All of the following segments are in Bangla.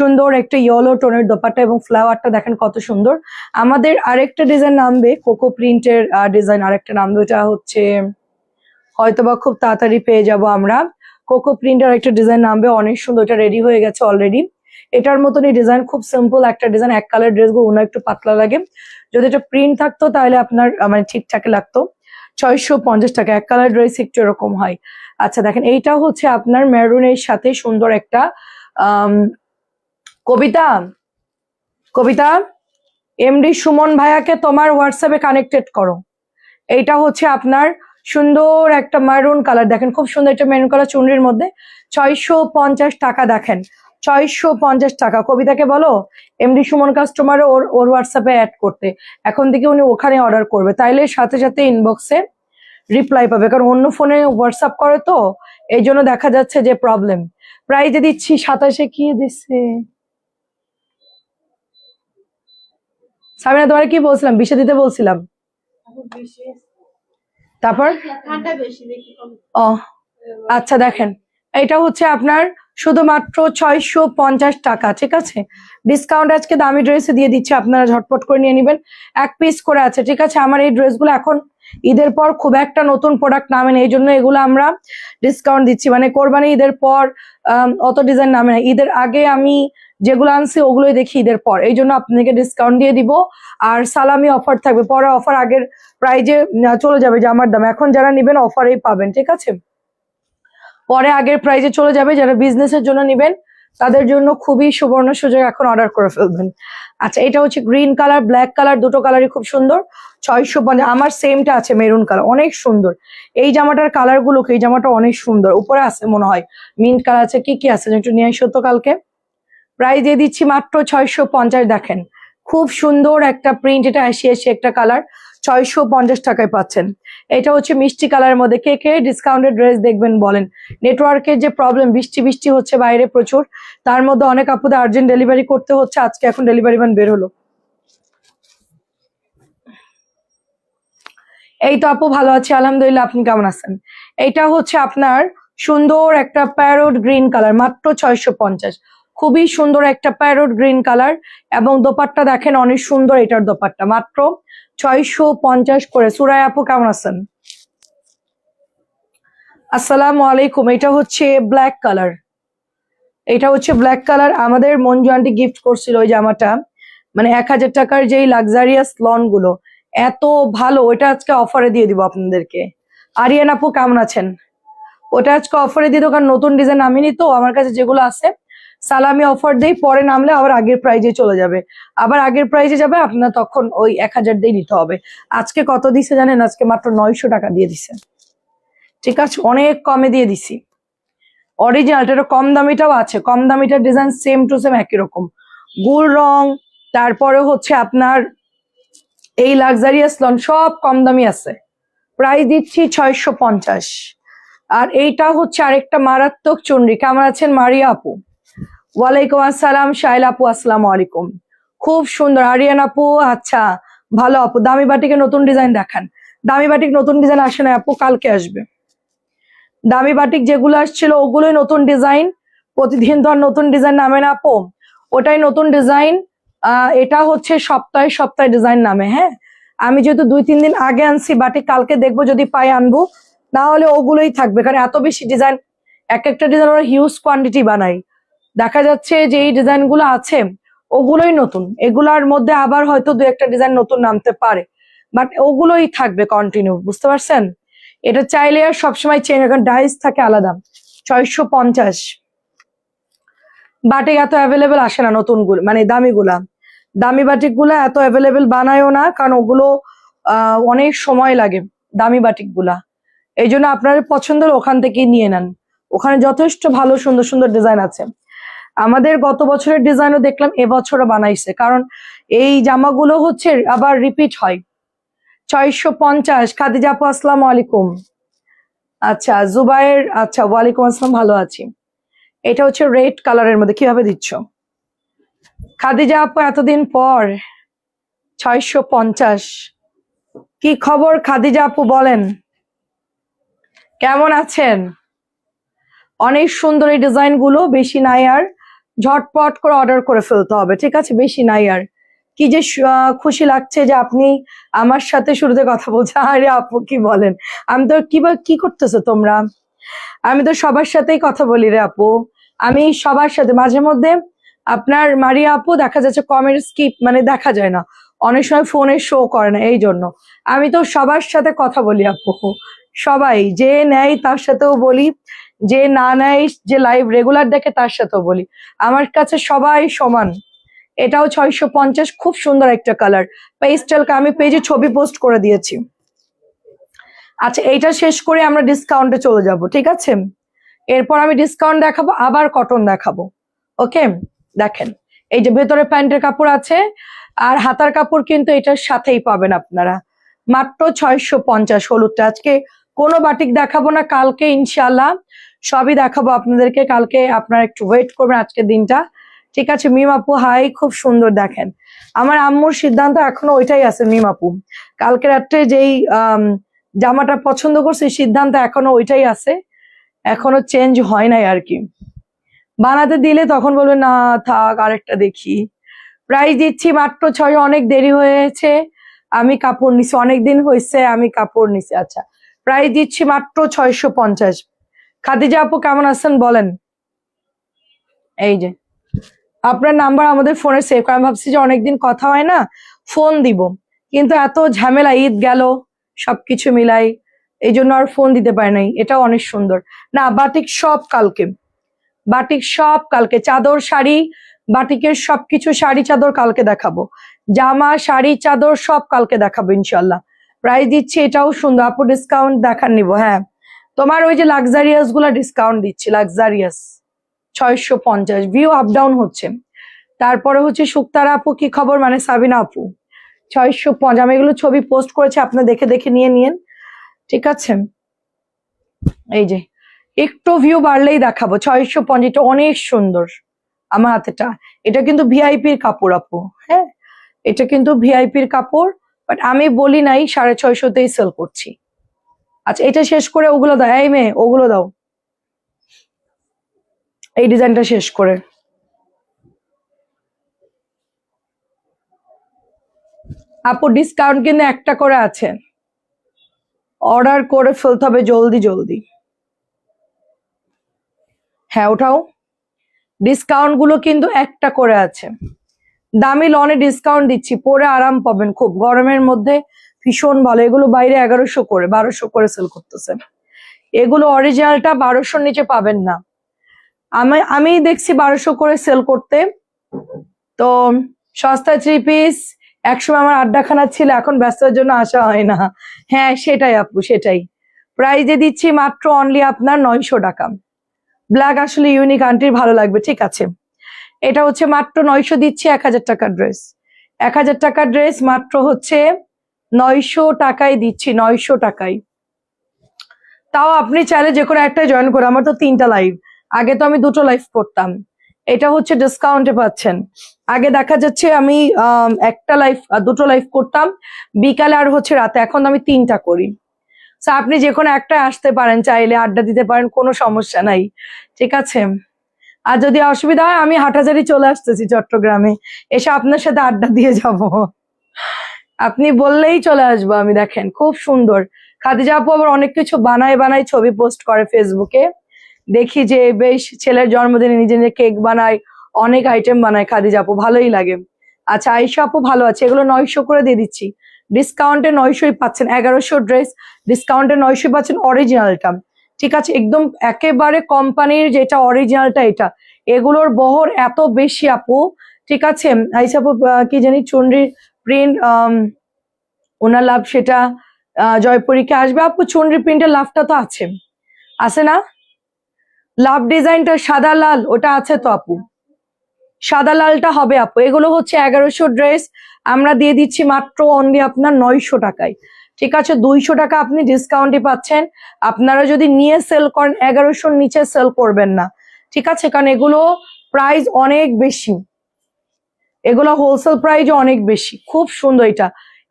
সুন্দর একটা ইয়েলো টোনের দোপাট্টা এবং ফ্লাওয়ারটা দেখেন কত সুন্দর। আমাদের আরেকটা ডিজাইন নামবে কোকো প্রিন্টের ডিজাইন, আরেকটা নামবে, ওটা হচ্ছে হয়তোবা খুব তাড়াতাড়ি পেয়ে যাব আমরা। কোকো প্রিন্টের একটা ডিজাইন নামবে, অনেক সুন্দর, এটা রেডি হয়ে গেছে অলরেডি। এটার মতনই ডিজাইন, খুব সিম্পল একটা ডিজাইন, এক কালার ড্রেসগুলো ওনা একটু পাতলা লাগে। যদি এটা প্রিন্ট থাকতো তাহলে আপনার মানে ঠিকঠাক লাগতো। 650 টাকা, এক কালার ড্রেস একটু এরকম হয়। আচ্ছা দেখেন, এইটা হচ্ছে আপনার মেরুনের সাথে সুন্দর একটা কবিতা কবিতা এমডি সুমন ভাইয়াকে তোমার হোয়াটসঅ্যাপে কানেক্টেড করো। এইটা হচ্ছে আপনার সুন্দর একটা মেরুন কালার, দেখেন খুব সুন্দর একটা মেরুন কালার চুনরির মধ্যে। 650 টাকা, দেখেন 650 টাকা। কবিতাকে বলো এমডি সুমন কাস্টমার ওর হোয়াটসঅ্যাপে অ্যাড করতে, এখন থেকে উনি ওখানে অর্ডার করবে, তাইলে সাথে সাথে ইনবক্সে রিপ্লাই পাবে, কারণ অন্য ফোনে হোয়াটসঅ্যাপ করে তো, এই জন্য দেখা যাচ্ছে যে প্রবলেম। প্রাইজে দিচ্ছি 27-এ, কি দিচ্ছে সাবিনা, তোমার কি বলছিলাম 20-এ দিতে বলছিলাম, তারপর ও আচ্ছা দেখেন, এটা হচ্ছে আপনার শুধুমাত্র 650 টাকা, ঠিক আছে। ডিসকাউন্ট আজকে দামি ড্রেসে দিয়ে দিচ্ছে, আপনারা ঝটপট করে নিয়ে নেবেন। এক পিস করে আছে, ঠিক আছে। আমার এই ড্রেসগুলো এখন ঈদের পর খুব একটা নতুন প্রোডাক্ট নামে না, এই জন্য এগুলো আমরা ডিসকাউন্ট দিচ্ছি, মানে কোরবানি ঈদের পর অত ডিজাইন নামে না। ঈদের আগে আমি যেগুলো আনছি ওগুলোই দেখি ঈদের পর, এই জন্য আপনাকে ডিসকাউন্ট দিয়ে দিব। আর সালামি অফার থাকবে, পরে অফার আগের প্রাইজে চলে যাবে জামার দাম, এখন যারা নিবেন অফারেই পাবেন, ঠিক আছে। পরে আগের প্রাইজে চলে যাবে, যারা বিজনেসের জন্য নিবেন তাদের জন্য খুবই সুবর্ণ সুযোগ, এখন অর্ডার করে ফেলবেন। আচ্ছা, এটা হচ্ছে গ্রিন কালার, ব্ল্যাক কালার, দুটো কালারই খুব সুন্দর। 650, আমার সেমটা আছে মেরুন কালার, অনেক সুন্দর। এই জামাটার কালার গুলো, এই জামাটা অনেক সুন্দর, উপরে আছে মনে হয় মিন্ট কালার আছে, কি কি আছে একটু নিয়ে আসো তো কালকে। প্রাইস দিয়ে দিচ্ছি মাত্র 650, দেখেন খুব সুন্দর একটা প্রিন্ট, এটা এসে একটা কালার, 650 টাকায় পাচ্ছেন। এটা হচ্ছে মিষ্টি কালারের মধ্যে। কে কে ডিসকাউন্টেড ড্রেস দেখবেন বলেন। নেটওয়ার্কের যে প্রবলেম, বৃষ্টি বৃষ্টি হচ্ছে বাইরে প্রচুর, তার মধ্যে অনেক আপুদের আর্জেন্ট ডেলিভারি করতে হচ্ছে, আজকে এখন ডেলিভারি ম্যান বের হলো। এই তো আপু ভালো আছি আলহামদুলিল্লাহ, আপনি কেমন আছেন? এইটা হচ্ছে আপনার সুন্দর একটা প্যারোট গ্রিন কালার, মাত্র 650। খুবই সুন্দর একটা প্যারোট গ্রিন কালার, এবং দোপাট্টা দেখেন অনেক সুন্দর, এটার দোপাট্টা মাত্র 650 করে। সুরাই আপু কেমন আছেন? আসসালামু আলাইকুম। এটা হচ্ছে ব্ল্যাক কালার, এটা হচ্ছে ব্ল্যাক কালার। আমাদের মঞ্জু আন্টি গিফট করছিল ওই জামাটা, মানে 1000 টাকার যেই লাক্সারিয়াস লন গুলো, এত ভালো, ওটা আজকে অফারে দিয়ে দিব আপনাদেরকে। আরিয়ান আপু কেমন আছেন? ওটা আজকে অফারে দিয়ে দেবো, কারণ নতুন ডিজাইন নামিনি তো, আমার কাছে যেগুলো আছে সালামি অফার দেই, পরে নামলে আবার আগের প্রাইজে চলে যাবে, আবার আগের প্রাইজে যাবে, আপনার তখন ওই 1000 দিয়ে নিতে হবে। আজকে কত দিছে জানেন? আজকে মাত্র 900 টাকা দিয়ে দিছে, ঠিক আছে, অনেক কমে দিয়ে দিছি। অরিজিনালটা কম দামিটাও আছে, কম দামিটার ডিজাইন সেম টু সেম একই রকম, গুল রং, তারপরে হচ্ছে আপনার এই লাক্সারিয়াস লন সব কম দামি আছে। প্রাইস দিচ্ছি 650। আর এইটা হচ্ছে আরেকটা মারাত্মক চুনরি। কেমন আছেন মারিয়া আপু? ওয়ালাইকুম আসসালাম। শাইলা আপু আসসালামু আলাইকুম। খুব সুন্দর আরিয়ান আপু, আচ্ছা ভালো আপু। দামি বাটিকে নতুন ডিজাইন দেখান। দামি বাটিক নতুন ডিজাইন আসে না আপু, কালকে আসবে। দামি বাটিক যেগুলো আসছিল ওগুলোই নতুন ডিজাইন, প্রতিদিন তো আর নতুন ডিজাইন নামে না আপু, ওটাই নতুন ডিজাইন। এটা হচ্ছে সপ্তাহে সপ্তাহে ডিজাইন নামে। হ্যাঁ, আমি যেহেতু 2-3 দিন আগে আনছি বাটিক, কালকে দেখবো যদি পাই আনবো, না হলে ওগুলোই থাকবে, কারণ এত বেশি ডিজাইন, এক একটা ডিজাইন ওরা হিউজ কোয়ান্টিটি বানাই। দেখা যাচ্ছে যে এই ডিজাইন গুলো আছে ওগুলোই নতুন, এগুলার মধ্যে আবার হয়তো 2-একটা ডিজাইন নতুন নামতে পারে, বাট ওগুলোই থাকবে কন্টিনিউ, বুঝতে পারছেন? এটা চাইলে আর সবসময় চেঞ্জ, কারণ ডাইস থাকে আলাদা। 650। বাটিক এত অ্যাভেলেবেল আসে না নতুন গুলো, মানে দামি গুলা, দামি বাটিক গুলা এত অ্যাভেলেবেল বানায়ও না, কারণ ওগুলো অনেক সময় লাগে দামি বাটিক গুলা। এই জন্য আপনার পছন্দের ওখান থেকেই নিয়ে নেন, ওখানে যথেষ্ট ভালো সুন্দর সুন্দর ডিজাইন আছে। আমাদের গত বছরের ডিজাইনও দেখলাম এবছরও বানাইছে, কারণ এই জামাগুলো হচ্ছে আবার রিপিট হয়। 650। খাদিজা আপু আসসালামু আলাইকুম। আচ্ছা জুবাইর, আচ্ছা ওয়ালাইকুম আসসালাম, ভালো আছি। এটা হচ্ছে রেড কালারের মধ্যে, কিভাবে দিচ্ছ খাদিজা আপু এতদিন পর? 650। কি খবর খাদিজা আপু বলেন, কেমন আছেন? অনেক সুন্দর এই ডিজাইন গুলো, বেশি নাই আর, ঝটপট করে অর্ডার করে ফেলতে হবে, ঠিক আছে? বেশি নাই আর। কি যে খুশি লাগছে যে আপনি আমার সাথে শুরুতে কথা বলছেন। আরে আপু কি বলেন, আমি তো কি করতেছো তোমরা? আমি তো সবার সাথেই কথা বলি রে আপু, আমি সবার সাথে। মাঝে মধ্যে আপনার মারিয়া আপু দেখা যাচ্ছে কমেন্ট স্কিপ মানে দেখা যায় না, অনেক সময় ফোনে শো করে না, এই জন্য। আমি তো সবার সাথে কথা বলি আপু, সবাই যে নেয় তার সাথেও বলি, যে না নেয়, যে লাইভ রেগুলার দেখে তার সাথেও বলি। আমার কাছে সবাই সমান। এটাও 650, খুব সুন্দর একটা কালার পেস্টেল। আমি পেজে ছবি পোস্ট করে দিয়েছি। আচ্ছা, এইটা শেষ করে আমরা ডিসকাউন্টে চলে যাব, ঠিক আছে? এরপর আমি ডিসকাউন্ট দেখাবো, আবার কটন দেখাবো। ওকে, দেখেন এই যে ভেতরে প্যান্টের কাপড় আছে, আর হাতার কাপড় কিন্তু এটার সাথেই পাবেন আপনারা, মাত্র 650 হলুদটা। আজকে কোনো বাটিক দেখাবো না, কালকে ইনশাল্লাহ সবই দেখাবো আপনাদেরকে। কালকে আপনারা একটু ওয়েট করবেন আজকের দিনটা, ঠিক আছে? মিম আপু হাই, খুব সুন্দর। দেখেন আমার আম্মুর সিদ্ধান্ত এখনো ওইটাই আছে মিম আপু, কালকে রাত্রে যেই জামাটা পছন্দ করছে সিদ্ধান্ত এখনো ওইটাই আছে, এখনো চেঞ্জ হয় নাই আর কি। বানাতে দিলে তখন বলবে না থাক আরেকটা দেখি। প্রাইস দিচ্ছি মাত্র 6, অনেক দেরি হয়েছে, আমি কাপড় নিছি, অনেকদিন হয়েছে আমি কাপড় নিছি। আচ্ছা, প্রাইস দিচ্ছি মাত্র 650। খাদিজা আপু কেমন আছেন বলেন? এই যে আপনার নাম্বার আমাদের ফোনে সেভ করা, আমি ভাবছি যে অনেকদিন কথা হয় না, ফোন দিব, কিন্তু এত ঝামেলা, ঈদ গেল সবকিছু মিলাই, এই জন্য আর ফোন দিতে পারে নাই। এটাও অনেক সুন্দর। না বাটিক সব কালকে, বাটিক সব কালকে, চাদর শাড়ি বাটিকের সবকিছু, শাড়ি চাদর কালকে দেখাবো, জামা শাড়ি চাদর সব কালকে দেখাবো ইনশাল্লাহ। প্রাইস দিচ্ছি, এটাও সুন্দর আপু, ডিসকাউন্ট দেখান নিবো। হ্যাঁ, তোমার ওই যে লাক্সারিয়াস গুলা ডিসকাউন্ট দিচ্ছি, লাক্সারিয়াস 650, ভিউ আপ ডাউন হচ্ছে। তারপরে হচ্ছে শুক্তারা আপু কি খবর, মানে সাবিনা আপু 650। আমি এগুলো ছবি পোস্ট করেছি, আপনার দেখে দেখে নিয়ে নিন, ঠিক আছে? এই যে একটু ভিউ বাড়লেই দেখাবো 650, এটা অনেক সুন্দর আমার হাতেটা। এটা কিন্তু ভিআইপির কাপড় আপু, হ্যাঁ এটা কিন্তু ভিআইপির কাপড়, বাট আমি বলি নাই 650তেই সেল করছি। আচ্ছা, এটা শেষ করে ওগুলো দাও, এই মেয়ে ওগুলো দাও, এই ডিজাইনটা শেষ করে। আপু ডিসকাউন্ট কিন্তু একটা করে আছে, অর্ডার করে ফেলতে হবে জলদি জলদি। হ্যাঁ ওঠাও, ডিসকাউন্ট গুলো কিন্তু একটা করে আছে, দামি লনে ডিসকাউন্ট দিচ্ছি, পরে আরাম পাবেন খুব, গরমের মধ্যে ভীষণ ভালো। এগুলো বাইরে 1100 করে 1200 করে সেল করতেছে, এগুলো অরিজিনালটা 1200-র নিচে পাবেন না। আমি দেখছি 1200 করে সেল করতে। তো সস্তা 3 পিস একসময় আমার আড্ডাখানা ছিল, এখন ব্যস্ততার জন্য আসা হয় না। হ্যাঁ সেটাই আপু, সেটাই। প্রাইজে দিচ্ছি মাত্র অনলি আপনার 900 টাকা। ব্ল্যাক আসলে ইউনিক, আন্টির ভালো লাগবে, ঠিক আছে? এটা হচ্ছে মাত্র 900 দিচ্ছি, 1000 টাকার ড্রেস, 1000 টাকার ড্রেস মাত্র হচ্ছে 900 টাকায় দিচ্ছি, 900 টাকায়। তাও আপনি চাইলে যে কোনো একটা জয়েন করে, আমার তো 3টা লাইভ, আগে তো আমি 2টো লাইভ করতাম, এটা হচ্ছে ডিসকাউন্টে পাচ্ছেন। আগে দেখা যাচ্ছে আমি একটা লাইভ 2টো লাইভ করতাম বিকালে আর হচ্ছে রাতে, এখন আমি 3টা করি। আপনি যে কোনো একটা আসতে পারেন, চাইলে আড্ডা দিতে পারেন, কোনো সমস্যা নাই, ঠিক আছে? আর যদি অসুবিধা হয় আমি হাটাজারি চলে আসতেছি চট্টগ্রামে, এসে আপনার সাথে আড্ডা দিয়ে যাব, আপনি বললেই চলে আসবো আমি। দেখেন খুব সুন্দর, খাদিজা আপু আবার অনেক কিছু বানায় বানায় ছবি পোস্ট করে ফেসবুকে, দেখি যে বেশ ছেলের জন্মদিনে নিজে নিজে কেক বানায়, অনেক আইটেম বানায় খাদিজা আপু, ভালোই লাগে। আচ্ছা আয়েশা আপু ভালো আছে, এগুলো 900 করে দিয়ে দিচ্ছি, ডিসকাউন্টে 900-ই পাচ্ছেন, 1100 ড্রেস ডিসকাউন্টে 900 পাচ্ছেন অরিজিনালটা, ঠিক আছে? একদম একেবারে কোম্পানির যেটা অরিজিনালটা এটা, এগুলোর বহর এত বেশি আপু, ঠিক আছে? আয়েশা আপু কি জানি চুনরির প্রিন্ট, ওনার লাভ সেটা জয়পুরীকে আসবে আপু, চুনরি প্রিন্টের লাভটা তো আছে, আছে না? লাভ ডিজাইনটা সাদা লাল ওটা আছে তো আপু, সাদা লালটা হবে আপু। এগুলো হচ্ছে 1100 ড্রেস, আমরা দিয়ে দিচ্ছি মাত্র অনলি আপনার 900 টাকায়, ঠিক আছে? 200 টাকা আপনি ডিসকাউন্টে পাচ্ছেন। আপনারা যদি নিয়ে সেল করেন 1100-র নিচে সেল করবেন না, ঠিক আছে? কারণ এগুলো প্রাইস অনেক বেশি, এগুলো হোলসেল প্রাইস অনেক বেশি। খুব সুন্দর, এটা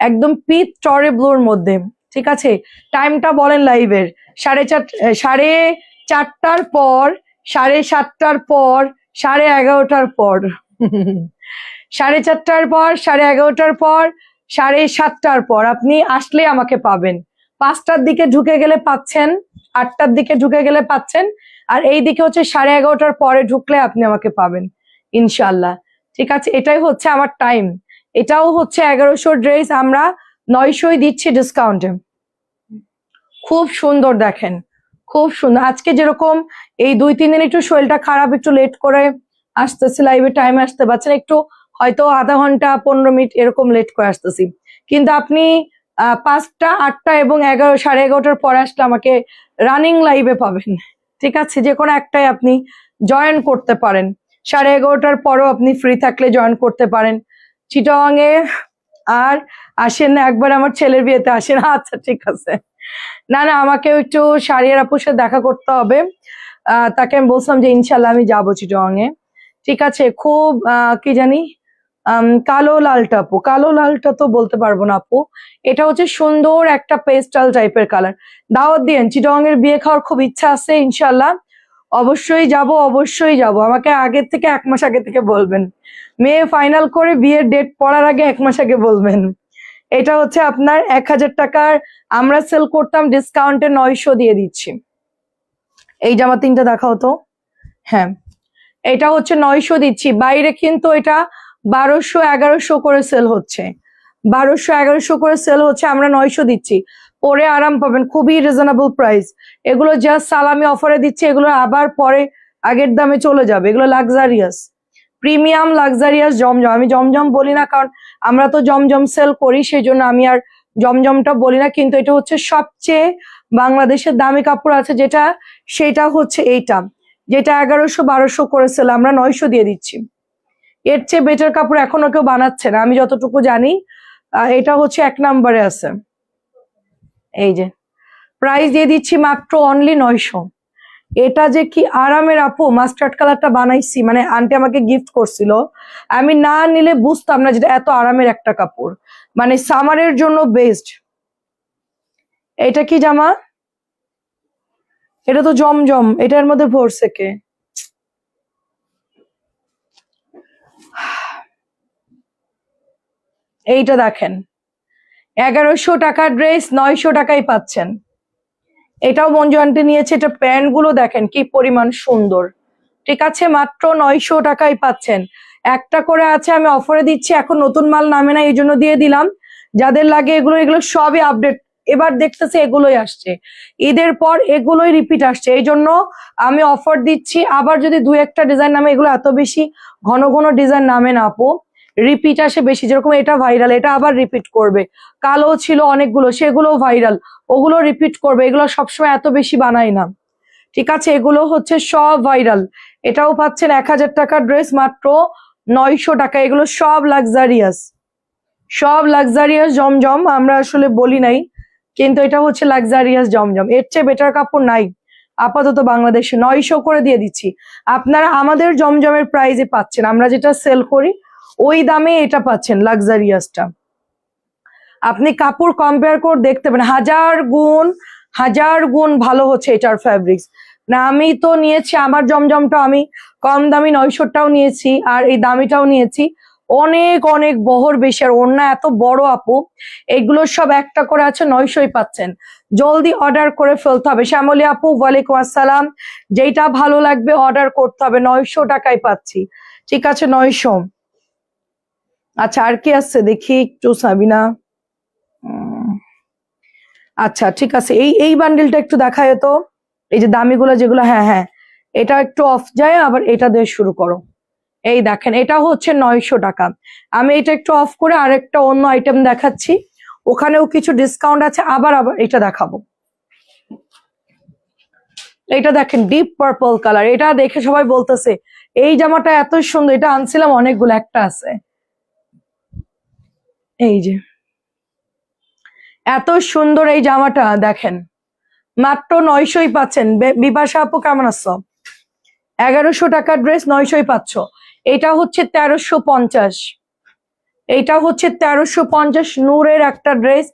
একদম পিচ টরে ব্লুর মধ্যে, ঠিক আছে? টাইমটা বলেন লাইভের, 4:30 পর, 7:30 পর, 11:30টার পর 4:30টার পর, 11:30টার পর, 7:30টার পর আপনি আসলে আমাকে পাবেন। 5টার দিকে ঢুকে গেলে পাচ্ছেন, 8টার দিকে ঢুকে গেলে পাচ্ছেন, আর এই দিকে হচ্ছে 11:30টার পরে ঢুকলে আপনি আমাকে পাবেন ইনশাল্লাহ। ঠিক আছে, এটাই হচ্ছে আমার টাইম। এটাও হচ্ছে 1100 ড্রেস, আমরা 900 দিচ্ছি ডিসকাউন্টে। খুব সুন্দর দেখেন, খুব সুন্দর। আজকে যেরকম এই 2-3 দিন একটু শরীরটা খারাপ, একটু লেট করে আসতেছি লাইভে, টাইমে আসতে পারছেন, একটু হয়তো আধা ঘন্টা 15 মিনিট এরকম লেট করে আসতেছি, কিন্তু আপনি 5টা, 8টা এবং 11, 11:30টার পরে আসলে আমাকে রানিং লাইভে পাবেন। ঠিক আছে, যে কোনো একটাই আপনি জয়েন করতে পারেন। 11:30টার পরও আপনি ফ্রি থাকলে জয়েন করতে পারেন। চিটাগাং এ আর আসেন না, একবার আমার ছেলের বিয়েতে আসেন। আচ্ছা ঠিক আছে, না না আমাকেও একটু শাড়িয়ার আপুর সাথে দেখা করতে হবে। তাকে আমি বলছিলাম যে ইনশাল্লাহ আমি যাবো চিটাগাং এ। ঠিক আছে, খুব কি জানি কালো লালটা আপু, কালো লালটা তো বলতে পারবো না আপু, এটা হচ্ছে সুন্দর একটা পেস্টাল টাইপের কালার। দাওয়াত দিয়েন, চিটাগাং এর বিয়ে খাওয়ার খুব ইচ্ছা আছে ইনশাল্লাহ, অবশ্যই যাব, অবশ্যই যাব। আমাকে আগের থেকে 1 মাস আগে থেকে বলবেন, মেয়ে ফাইনাল করে বিয়ের ডেট পড়ার আগে 1 মাস আগে বলবেন। এটা হচ্ছে আপনার 1000 টাকার, আমরা সেল করতাম ডিসকাউন্টে 900 দিয়ে দিচ্ছি। এই জামা 3টা দেখাও তো। হ্যাঁ, এটা হচ্ছে 900 দিচ্ছি, বাইরে কিন্তু এটা 1200-1100 করে সেল হচ্ছে, 1200-1100 করে সেল হচ্ছে, আমরা 900 দিচ্ছি। পরে আরাম পাবেন, খুবই রিজনেবল প্রাইস। এগুলো জাস্ট সালামি অফারে দিচ্ছি, এগুলো আবার পরে আগের দামে চলে যাবে। এগুলো লাক্সারিয়াস, প্রিমিয়াম লাক্সারিয়াস জমজম। আমি জমজম বলি না, কারণ আমরা তো জমজম সেল করি, সেই জন্য আমি আর জমজমটা বলি না, কিন্তু এটা হচ্ছে সবচেয়ে বাংলাদেশের দামি কাপড় আছে যেটা, সেটা হচ্ছে এইটা, যেটা 1100-1200 করে সেল, আমরা 900 দিয়ে দিচ্ছি। এর চেয়ে বেটার কাপড় এখনো কেউ বানাচ্ছে না আমি যতটুকু জানি। এটা হচ্ছে 1 নম্বরে আছে। এই যে প্রাইস দিয়ে দিচ্ছি মাত্র অনলি 900। এটা যে কি আরামের আপু, মাস্টার্ড কালারটা বানাইছি, মানে আন্টি আমাকে গিফট করছিল, আমি না নিলে বুঝতাম না যেটা এত আরামের একটা কাপড়, মানে সামারের জন্য বেস্ট। এটা কি জামা? এটা তো জমজম, এটার মধ্যে ভরছে কে? এইটা দেখেন, 1100 টাকার ড্রেস 900 টাকায় পাচ্ছেন। এটাও মঞ্জু আন্টি নিয়েছে। এটা প্যান্ট গুলো দেখেন কি পরিমাণ সুন্দর। ঠিক আছে, মাত্র 900 টাকায় পাচ্ছেন। একটা করে আছে, আমি অফারে দিচ্ছি, এখন নতুন মাল নামে না, এই জন্য দিয়ে দিলাম। যাদের লাগে এগুলো, এগুলো সবই আপডেট, এবার দেখতেছে এগুলোই আসছে, ঈদের পর এগুলোই রিপিট আসছে, এই জন্য আমি অফার দিচ্ছি। আবার যদি 2-1টা ডিজাইন নামে, এগুলো এত বেশি ঘন ঘন ডিজাইন নামে না আপু, রিপিট আসে বেশি। যেরকম এটা ভাইরাল, এটা আবার রিপিট করবে। কালো ছিল অনেকগুলো, সেগুলো ভাইরাল, ওগুলো রিপিট করবে। এগুলো সবসময় এত বেশি বানাই না। ঠিক আছে, এগুলো হচ্ছে সব ভাইরাল। এটাও পাচ্ছেন 1000 টাকার ড্রেস মাত্র 900 টাকা। এগুলো সব লাক্সারিয়াস, সব লাক্সারিয়াস জমজম, আমরা আসলে বলি নাই, কিন্তু এটা হচ্ছে লাক্সারিয়াস জমজম। এর চেয়ে বেটার কাপড় নাই আপাতত বাংলাদেশে। 900 করে দিয়ে দিচ্ছি, আপনারা আমাদের জমজমের প্রাইসে পাচ্ছেন, আমরা যেটা সেল করি ওই দামে এটা পাচ্ছেন লাক্সারিয়াসটা। আপনি কাপড় কম্পেয়ার করে দেখতে পারেন, হাজার গুণ ভালো হচ্ছে এটার ফ্যাব্রিক্স। না আমি তো নিয়েছি আমার জমজমটা, আমি কম দামি 900টাও নিয়েছি, আর এই দামিটাও নিয়েছি, অনেক অনেক বহর বেশি, আর ওড়না এত বড় আপু। এগুলো সব একটা করে আছে, 900ই পাচ্ছেন। জলদি অর্ডার করে ফেলতে হবে। শ্যামলী আপু ওয়ালাইকুম আসসালাম, যেটা ভালো লাগবে অর্ডার করতে হবে, 900 টাকায় পাচ্ছি। ঠিক আছে 900। আচ্ছা আর কি আসছে দেখি একটু, সাবিনা। আচ্ছা ঠিক আছে, এই বান্ডিলটা একটু দেখায় তো, এই যে দামিগুলো যেগুলো। হ্যাঁ হ্যাঁ, এটা একটু অফ যায়, আবার এটা দিয়ে শুরু করো। এই দেখেন, এটা হচ্ছে 900 টাকা। আমি এটা একটু অফ করে আরেকটা অন্য আইটেম দেখাচ্ছি, ওখানেও কিছু ডিসকাউন্ট আছে। আবার এটা দেখাবো। এটা দেখেন ডিপ পার্পল কালার, এটা দেখে সবাই বলতেছে এই জামাটা এত সুন্দর, এটা আনছিলাম অনেকগুলো, একটা আছে। এই যে এত সুন্দর এই জামাটা দেখেন, মাত্র 900ই পাচ্ছেন। বিপাশা আপু কেমন আছো? 1100 টাকার ড্রেস 900ই পাচ্ছ। এটা হচ্ছে 1350, এটা হচ্ছে 1350 নূরের একটা ড্রেস।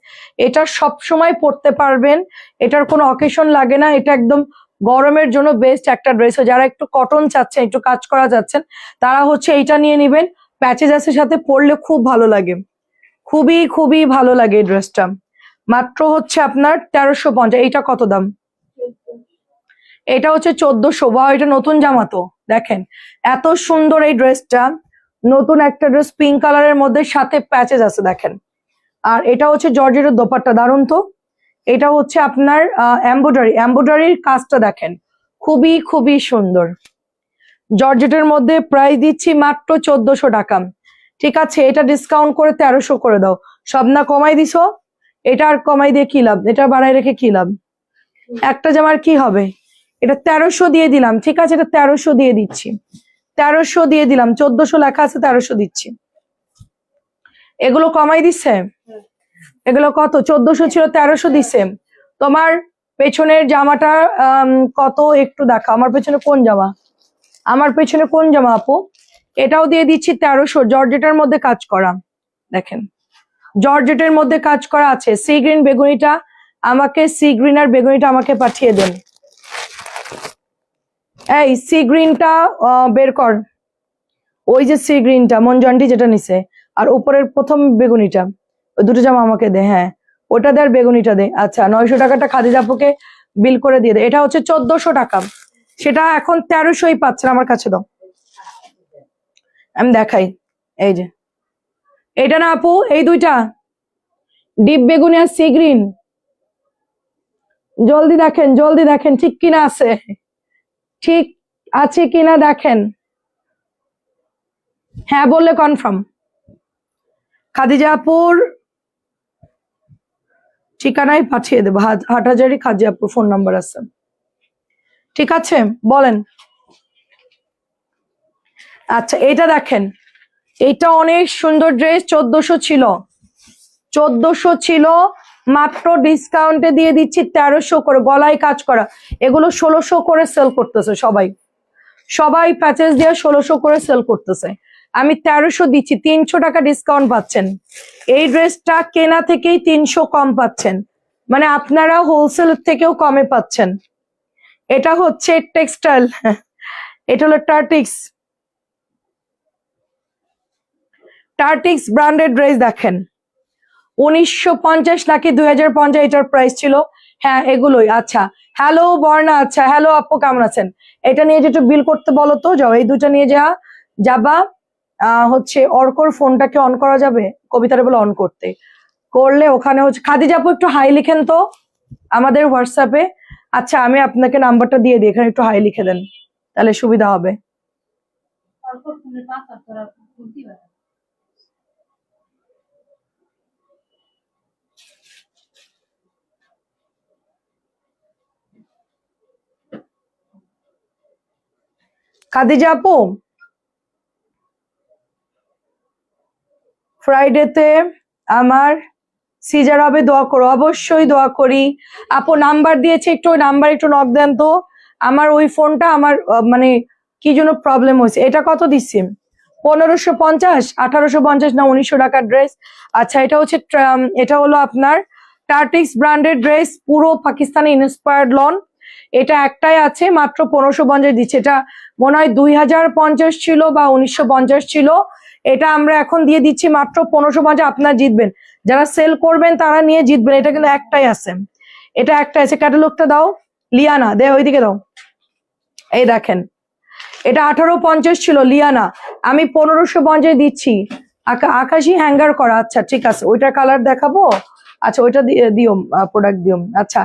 এটা সব সময় পরতে পারবেন, এটার কোনো অকেশন লাগে না, এটা একদম গরমের জন্য বেস্ট একটা ড্রেস। যারা একটু কটন চাচ্ছেন, একটু কাজ করা চাচ্ছেন, তারা হচ্ছে এইটা নিয়ে নেবেন। প্যাচেজের সাথে পরলে খুব ভালো লাগে, খুবই খুবই ভালো লাগে এই ড্রেসটা। মাত্র হচ্ছে আপনার 1350। এইটা কত দাম? এটা হচ্ছে 1400। বা এটা নতুন জামা তো দেখেন, এত সুন্দর এই ড্রেসটা। নতুন একটা ড্রেস পিঙ্ক কালারের মধ্যে, সাথে প্যাচেজ আছে দেখেন। আর এটা হচ্ছে জর্জেটের দোপাট্টা, দারুন তো। এটা হচ্ছে আপনার এমব্রয়ডারির কাজটা দেখেন, খুবই খুবই সুন্দর। জর্জেটের মধ্যে প্রাইস দিচ্ছি মাত্র 1400 টাকা। ঠিক আছে, এটা ডিসকাউন্ট করে 1300 করে দাও। সব না কমাই দিছো, এটা আর কমাই দিয়ে কি লাভ, এটা বাড়াই রেখে কি লাভ? একটা জামার কি হবে? এটা 1300 দিয়ে দিলাম, ঠিক আছে, এটা 1300 দিয়ে দিচ্ছি, 1300 দিয়ে দিলাম। 1400 লেখা আছে, 1300 দিচ্ছি। এগুলো কমাই দিচ্ছে, এগুলো কত? 1400 ছিল, 1300 দিচ্ছে। তোমার পেছনের জামাটা কত একটু দেখা, আমার পেছনে কোন জামা, আমার পেছনে কোন জামা আপু? এটাও দিয়ে দিচ্ছি 1300। জর্জেটের মধ্যে কাজ করা দেখেন, জর্জেটের মধ্যে কাজ করা আছে। সি গ্রিন বেগুনিটা আমাকে, সি গ্রিন আর বেগুনিটা আমাকে পাঠিয়ে দেন। এই সি গ্রিনটা বের কর, ওই যে সি গ্রিনটা মঞ্জুয়ান্টি যেটা নিছে, আর উপরের প্রথম বেগুনিটা, ওই দুটো জামা আমাকে দে। হ্যাঁ, ওটা দে আর বেগুনিটা দে। আচ্ছা, 900 টাকাটা খাদিজা আপুকে বিল করে দিয়ে দে। এটা হচ্ছে 1400 টাকা, সেটা এখন 1300ই পাচ্ছেন। আমার কাছে দাও, আমি দেখাই। এই যে এটা না আপু, এই দুইটা ডিপ বেগুনি আর সি গ্রিন, জলদি দেখেন, জলদি দেখেন ঠিক কিনা আছে, ঠিক আছে কিনা দেখেন। হ্যাঁ বললে কনফার্ম। খাদিজা আপুর ঠিকানায় পাঠিয়ে দেবো, হাটহাজারি খাদিজা আপুর ফোন নাম্বার আছে। ঠিক আছে, বলেন। আচ্ছা, এটা দেখেন, এটা অনেক সুন্দর ড্রেস। 1400 ছিল, 1400 ছিল, মাত্র ডিসকাউন্টে দিয়ে দিচ্ছি 1300 করে। গলায় কাজ করা, এগুলো 1600 করে সেল করতেছে সবাই, সবাই প্যাচেজ দিয়ে 1600 করে সেল করতেছে। আমি 1300 দিচ্ছি, 300 টাকা ডিসকাউন্ট পাচ্ছেন। এই ড্রেসটা কেনা থেকেই 300 কম পাচ্ছেন, মানে আপনারা হোলসেল থেকেও কমে পাচ্ছেন। এটা হচ্ছে টেক্সটাইল, এটা হলো টার্টিক্স, টার্টিক্স ব্র্যান্ডেড ড্রেস দেখেন। 1950 নাকি 2050 এটার প্রাইস ছিল। হ্যাঁ এগুলোই। আচ্ছা, হ্যালো বর্ণা, আচ্ছা হ্যালো আপু, কেমন আছেন? এটা নিয়ে যেটা বিল করতে বলো তো, যাও এই দুটা নিয়ে যাবা। হচ্ছে অর্কর ফোনটাকে অন করা যাবে, কবিতার বলে অন করতে, করলে ওখানে হচ্ছে খাদিজা আপু একটু হাই লিখেন তো আমাদের হোয়াটসঅ্যাপে। আচ্ছা, আমি আপনাকে নাম্বারটা দিয়ে দিই, এখানে একটু হাই লিখে দেন, তাহলে সুবিধা হবে। খাদিজা আপু, ফ্রাইডেতে আমার সিজার হবে, দোয়া করো। অবশ্যই দোয়া করি আপু। নাম্বার দিয়েছে, একটু ওই নাম্বার একটু নক দেন তো। আমার ওই ফোনটা আমার মানে কি জন্য প্রবলেম হয়েছে। এটা কত দিচ্ছি? 1550, 1850 না 1900 টাকার ড্রেস। আচ্ছা, এটা হচ্ছে এটা হলো আপনার টার্টিক্স ব্র্যান্ডেড ড্রেস, পুরো পাকিস্তানি ইন্সপায়ার্ড লন। এটা একটাই আছে, মাত্র 1550 দিচ্ছে। এটা মনে হয় 2050 ছিল বা 1950 ছিল। এটা আমরা এখন দিয়ে দিচ্ছি মাত্র 1550। আপনারা জিতবেন, যারা সেল করবেন তারা নিয়ে জিতবেন। এটা কিন্তু একটাই আছে, এটা একটাই আছে। ক্যাটালগটা দাও লিয়ানা, দে ওইদিকে দাও। এই দেখেন, এটা 1850 ছিল লিয়ানা, আমি 1550 দিচ্ছি। আকাশি হ্যাঙ্গার করা। আচ্ছা ঠিক আছে, ওইটার কালার দেখাবো। আচ্ছা, ওইটা দিও, প্রোডাক্ট দিও। আচ্ছা,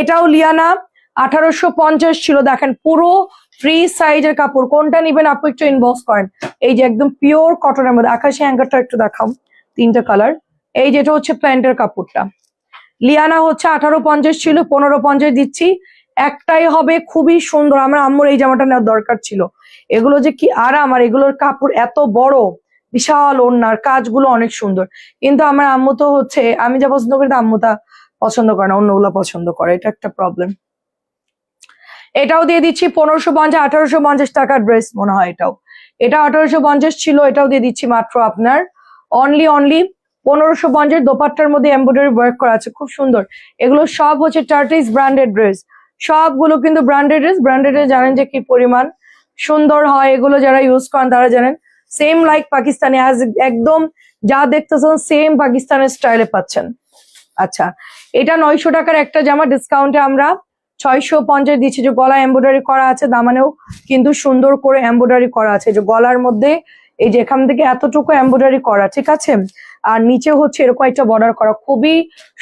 এটাও লিয়ানা, 1850 ছিল। দেখেন, পুরো ফ্রি সাইজের কাপড়। কোনটা নিবেন আপু একটু ইনবক্স করেন। এই যে একদম পিওর কটনের মধ্যে, আকাশি হ্যাঙ্গারটা একটু দেখাও, 3টা কালার। এই যেটা হচ্ছে প্যান্টের কাপড়টা, লিয়ানা হচ্ছে 1850 ছিল, 1550 দিচ্ছি। একটাই হবে, খুবই সুন্দর। আমার আম্মুর এই জামাটা নেওয়ার দরকার ছিল। এগুলো যে কি আরাম, আর এগুলোর কাপড় এত বড়, বিশাল ওড়নার, কাজগুলো অনেক সুন্দর। কিন্তু আমার আম্মু তো হচ্ছে, আমি যা পছন্দ করি তা আম্মু তা পছন্দ করে না, অন্যগুলো পছন্দ করে, এটা একটা প্রবলেম। এটাও দিয়ে দিচ্ছি 1550, 1850 টাকার ড্রেস মনে হয় এটাও। এটা 1850 ছিল, এটাও দিয়ে দিচ্ছি মাত্র আপনার অনলি 1550। দোপাট্টার মধ্যে এমব্রয়ডারি ওয়ার্ক করা আছে, খুব সুন্দর। এগুলো সব হচ্ছে টার্টিস ব্র্যান্ডেড ড্রেস, সবগুলো কিন্তু ব্র্যান্ডেড ড্রেস। ব্র্যান্ডেড জানেন যে কি পরিমাণ সুন্দর হয়, এগুলো যারা ইউজ করেন তারা জানেন। সেম লাইক পাকিস্তানি, একদম যা দেখতেছেন সেম পাকিস্তানের স্টাইলে পাচ্ছেন। আচ্ছা, এটা 900 টাকার একটা জামা, ডিসকাউন্টে আমরা 650 দিচ্ছি। যে গলা এমব্রয়ডারি করা আছে, দামানেও কিন্তু সুন্দর করে এমব্রয়ডারি করা আছে। যে গলার মধ্যে এই যে এখান থেকে এতটুকু এমব্রয়ডারি করা, ঠিক আছে, আর নিচে হচ্ছে এরকম একটা বর্ডার করা, খুবই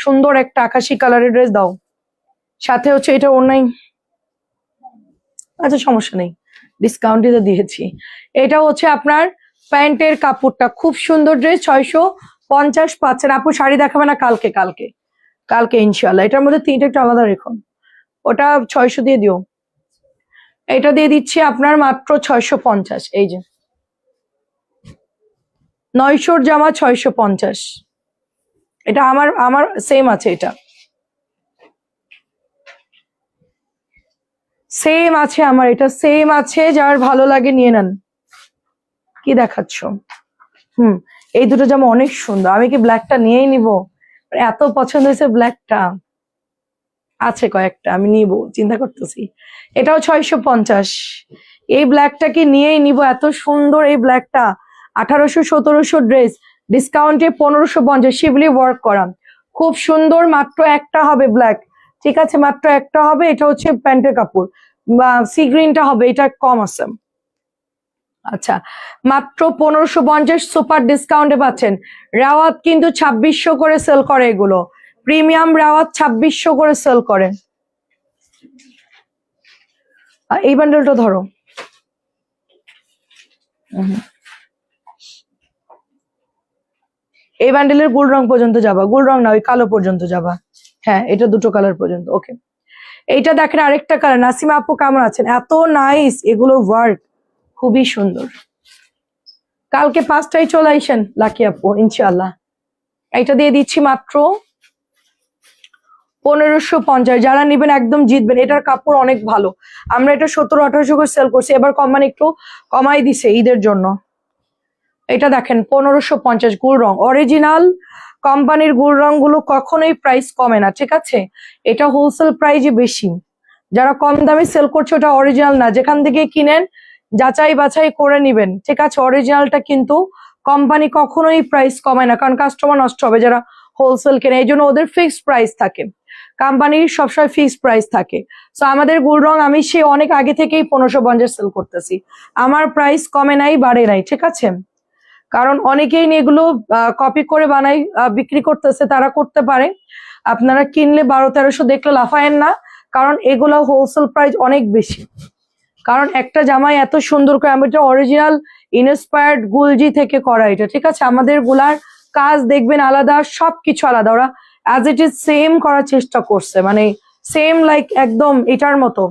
সুন্দর একটা আকাশি কালারের ড্রেস। দাও সাথে হচ্ছে এটা অন্যায়, আচ্ছা সমস্যা নেই, ডিসকাউন্টে তো দিয়েছি। এটা হচ্ছে আপনার প্যান্টের কাপড়টা, খুব সুন্দর ড্রেস, 650 পাচ্ছেন। আপু শাড়ি দেখাবে না? কালকে কালকে কালকে ইনশাল্লাহ। এটার মধ্যে তিনটা একটু আলাদা রেখো, ওটা 600 দিয়ে দিও। এটা দিয়ে দিচ্ছি আপনার মাত্র 650। এই যে 900 জামা 650। এটা আমার আমার সেম আছে, এটা সেম আছে আমার, এটা সেম আছে, যার ভালো লাগে নিয়ে নেন। কি দেখাচ্ছ? এই দুটো জামা অনেক সুন্দর, আমি কি ব্ল্যাকটা নিয়েই নিব? এত পছন্দ হয়েছে ব্ল্যাকটা, আছে কয়েকটা আমি নিব চিন্তা করতেছি। এটাও 650। এই ব্ল্যাকটা কি নিয়েই নিব, এত সুন্দর এই ব্ল্যাকটা। 1800-1700 ড্রেস, ডিসকাউন্টে 1550, শিবলি ওয়ার্ক করা, খুব সুন্দর। মাত্র একটা হবে ব্ল্যাক, ঠিক আছে, মাত্র একটা হবে। এটা হচ্ছে প্যান্টের কাপড়, বা সি গ্রিনটা হবে, এটা কম আছে। আচ্ছা, মাত্র 1550 সুপার ডিসকাউন্টে পাচ্ছেন। রাওয়াত কিন্তু 2600 করে সেল করে, এগুলো প্রিমিয়াম রাওয়াত 2600 করে সেল করে। এই বান্ডেলটা ধরো, এই বান্ডেলের গোল্ড রং পর্যন্ত যাবা, গোল্ড রং না ওই কালো পর্যন্ত যাবা। হ্যাঁ, এটা দুটো কালার পর্যন্ত। ওকে, এইটা দেখেন আরেকটা কালার। নাসিমা আপু কেমন আছেন? এত নাইস এগুলোর ওয়ার্ক, খুবই সুন্দর। কালকে 5টায় চলে আইসেন লাকি আপু ইনশাল্লাহ। এইটা দিয়ে দিচ্ছি মাত্র 1550। যারা নিবেন একদম জিতবেন, এটার কাপড় অনেক ভালো। আমরা এটা 1700-1800 করে সেল করছি, এবার কোম্পানি একটু কমাই দিছে ঈদের জন্য। এটা দেখেন 1550, গুল রং, অরিজিনাল কোম্পানির গুল রং গুলো কখনোই প্রাইস কমে না, ঠিক আছে। এটা হোলসেল প্রাইসে বেশি, যারা কম দামে সেল করছে ওটা অরিজিনাল না। যেখান থেকে কিনেন যাচাই বাছাই করে নিবেন, ঠিক আছে। অরিজিনালটা কিন্তু কোম্পানি কখনোই প্রাইস কমায় না, কারণ কাস্টমার নষ্ট হবে যারা হোলসেল কেনে, এই জন্য ওদের ফিক্সড প্রাইস থাকে। কোম্পানির সবসময় ফিক্সড প্রাইস থাকে। তো আমাদের গুল রং আমি সে অনেক আগে থেকেই 1550 সেল করতেছি, আমার প্রাইস কমে নাই বাড়ে নাই, ঠিক আছে। কারণ অনেকেই এগুলো কপি করে বানাই বিক্রি করতেছে, তারা করতে পারে। আপনারা কিনলে 1200-1300 দেখলে লাফায়েন না, কারণ এগুলো হোলসেল প্রাইস অনেক বেশি। কারণ একটা জামাই এত সুন্দর করে, আমি এটা অরিজিনাল ইনস্পায়ার্ড গুলজি থেকে করা এটা, ঠিক আছে। আমাদের গুলার কাজ দেখবেন আলাদা, সবকিছু আলাদা, ওরা অ্যাজ ইট ইজ সেম করার চেষ্টা করছে, মানে সেম লাইক একদম এটার মতো।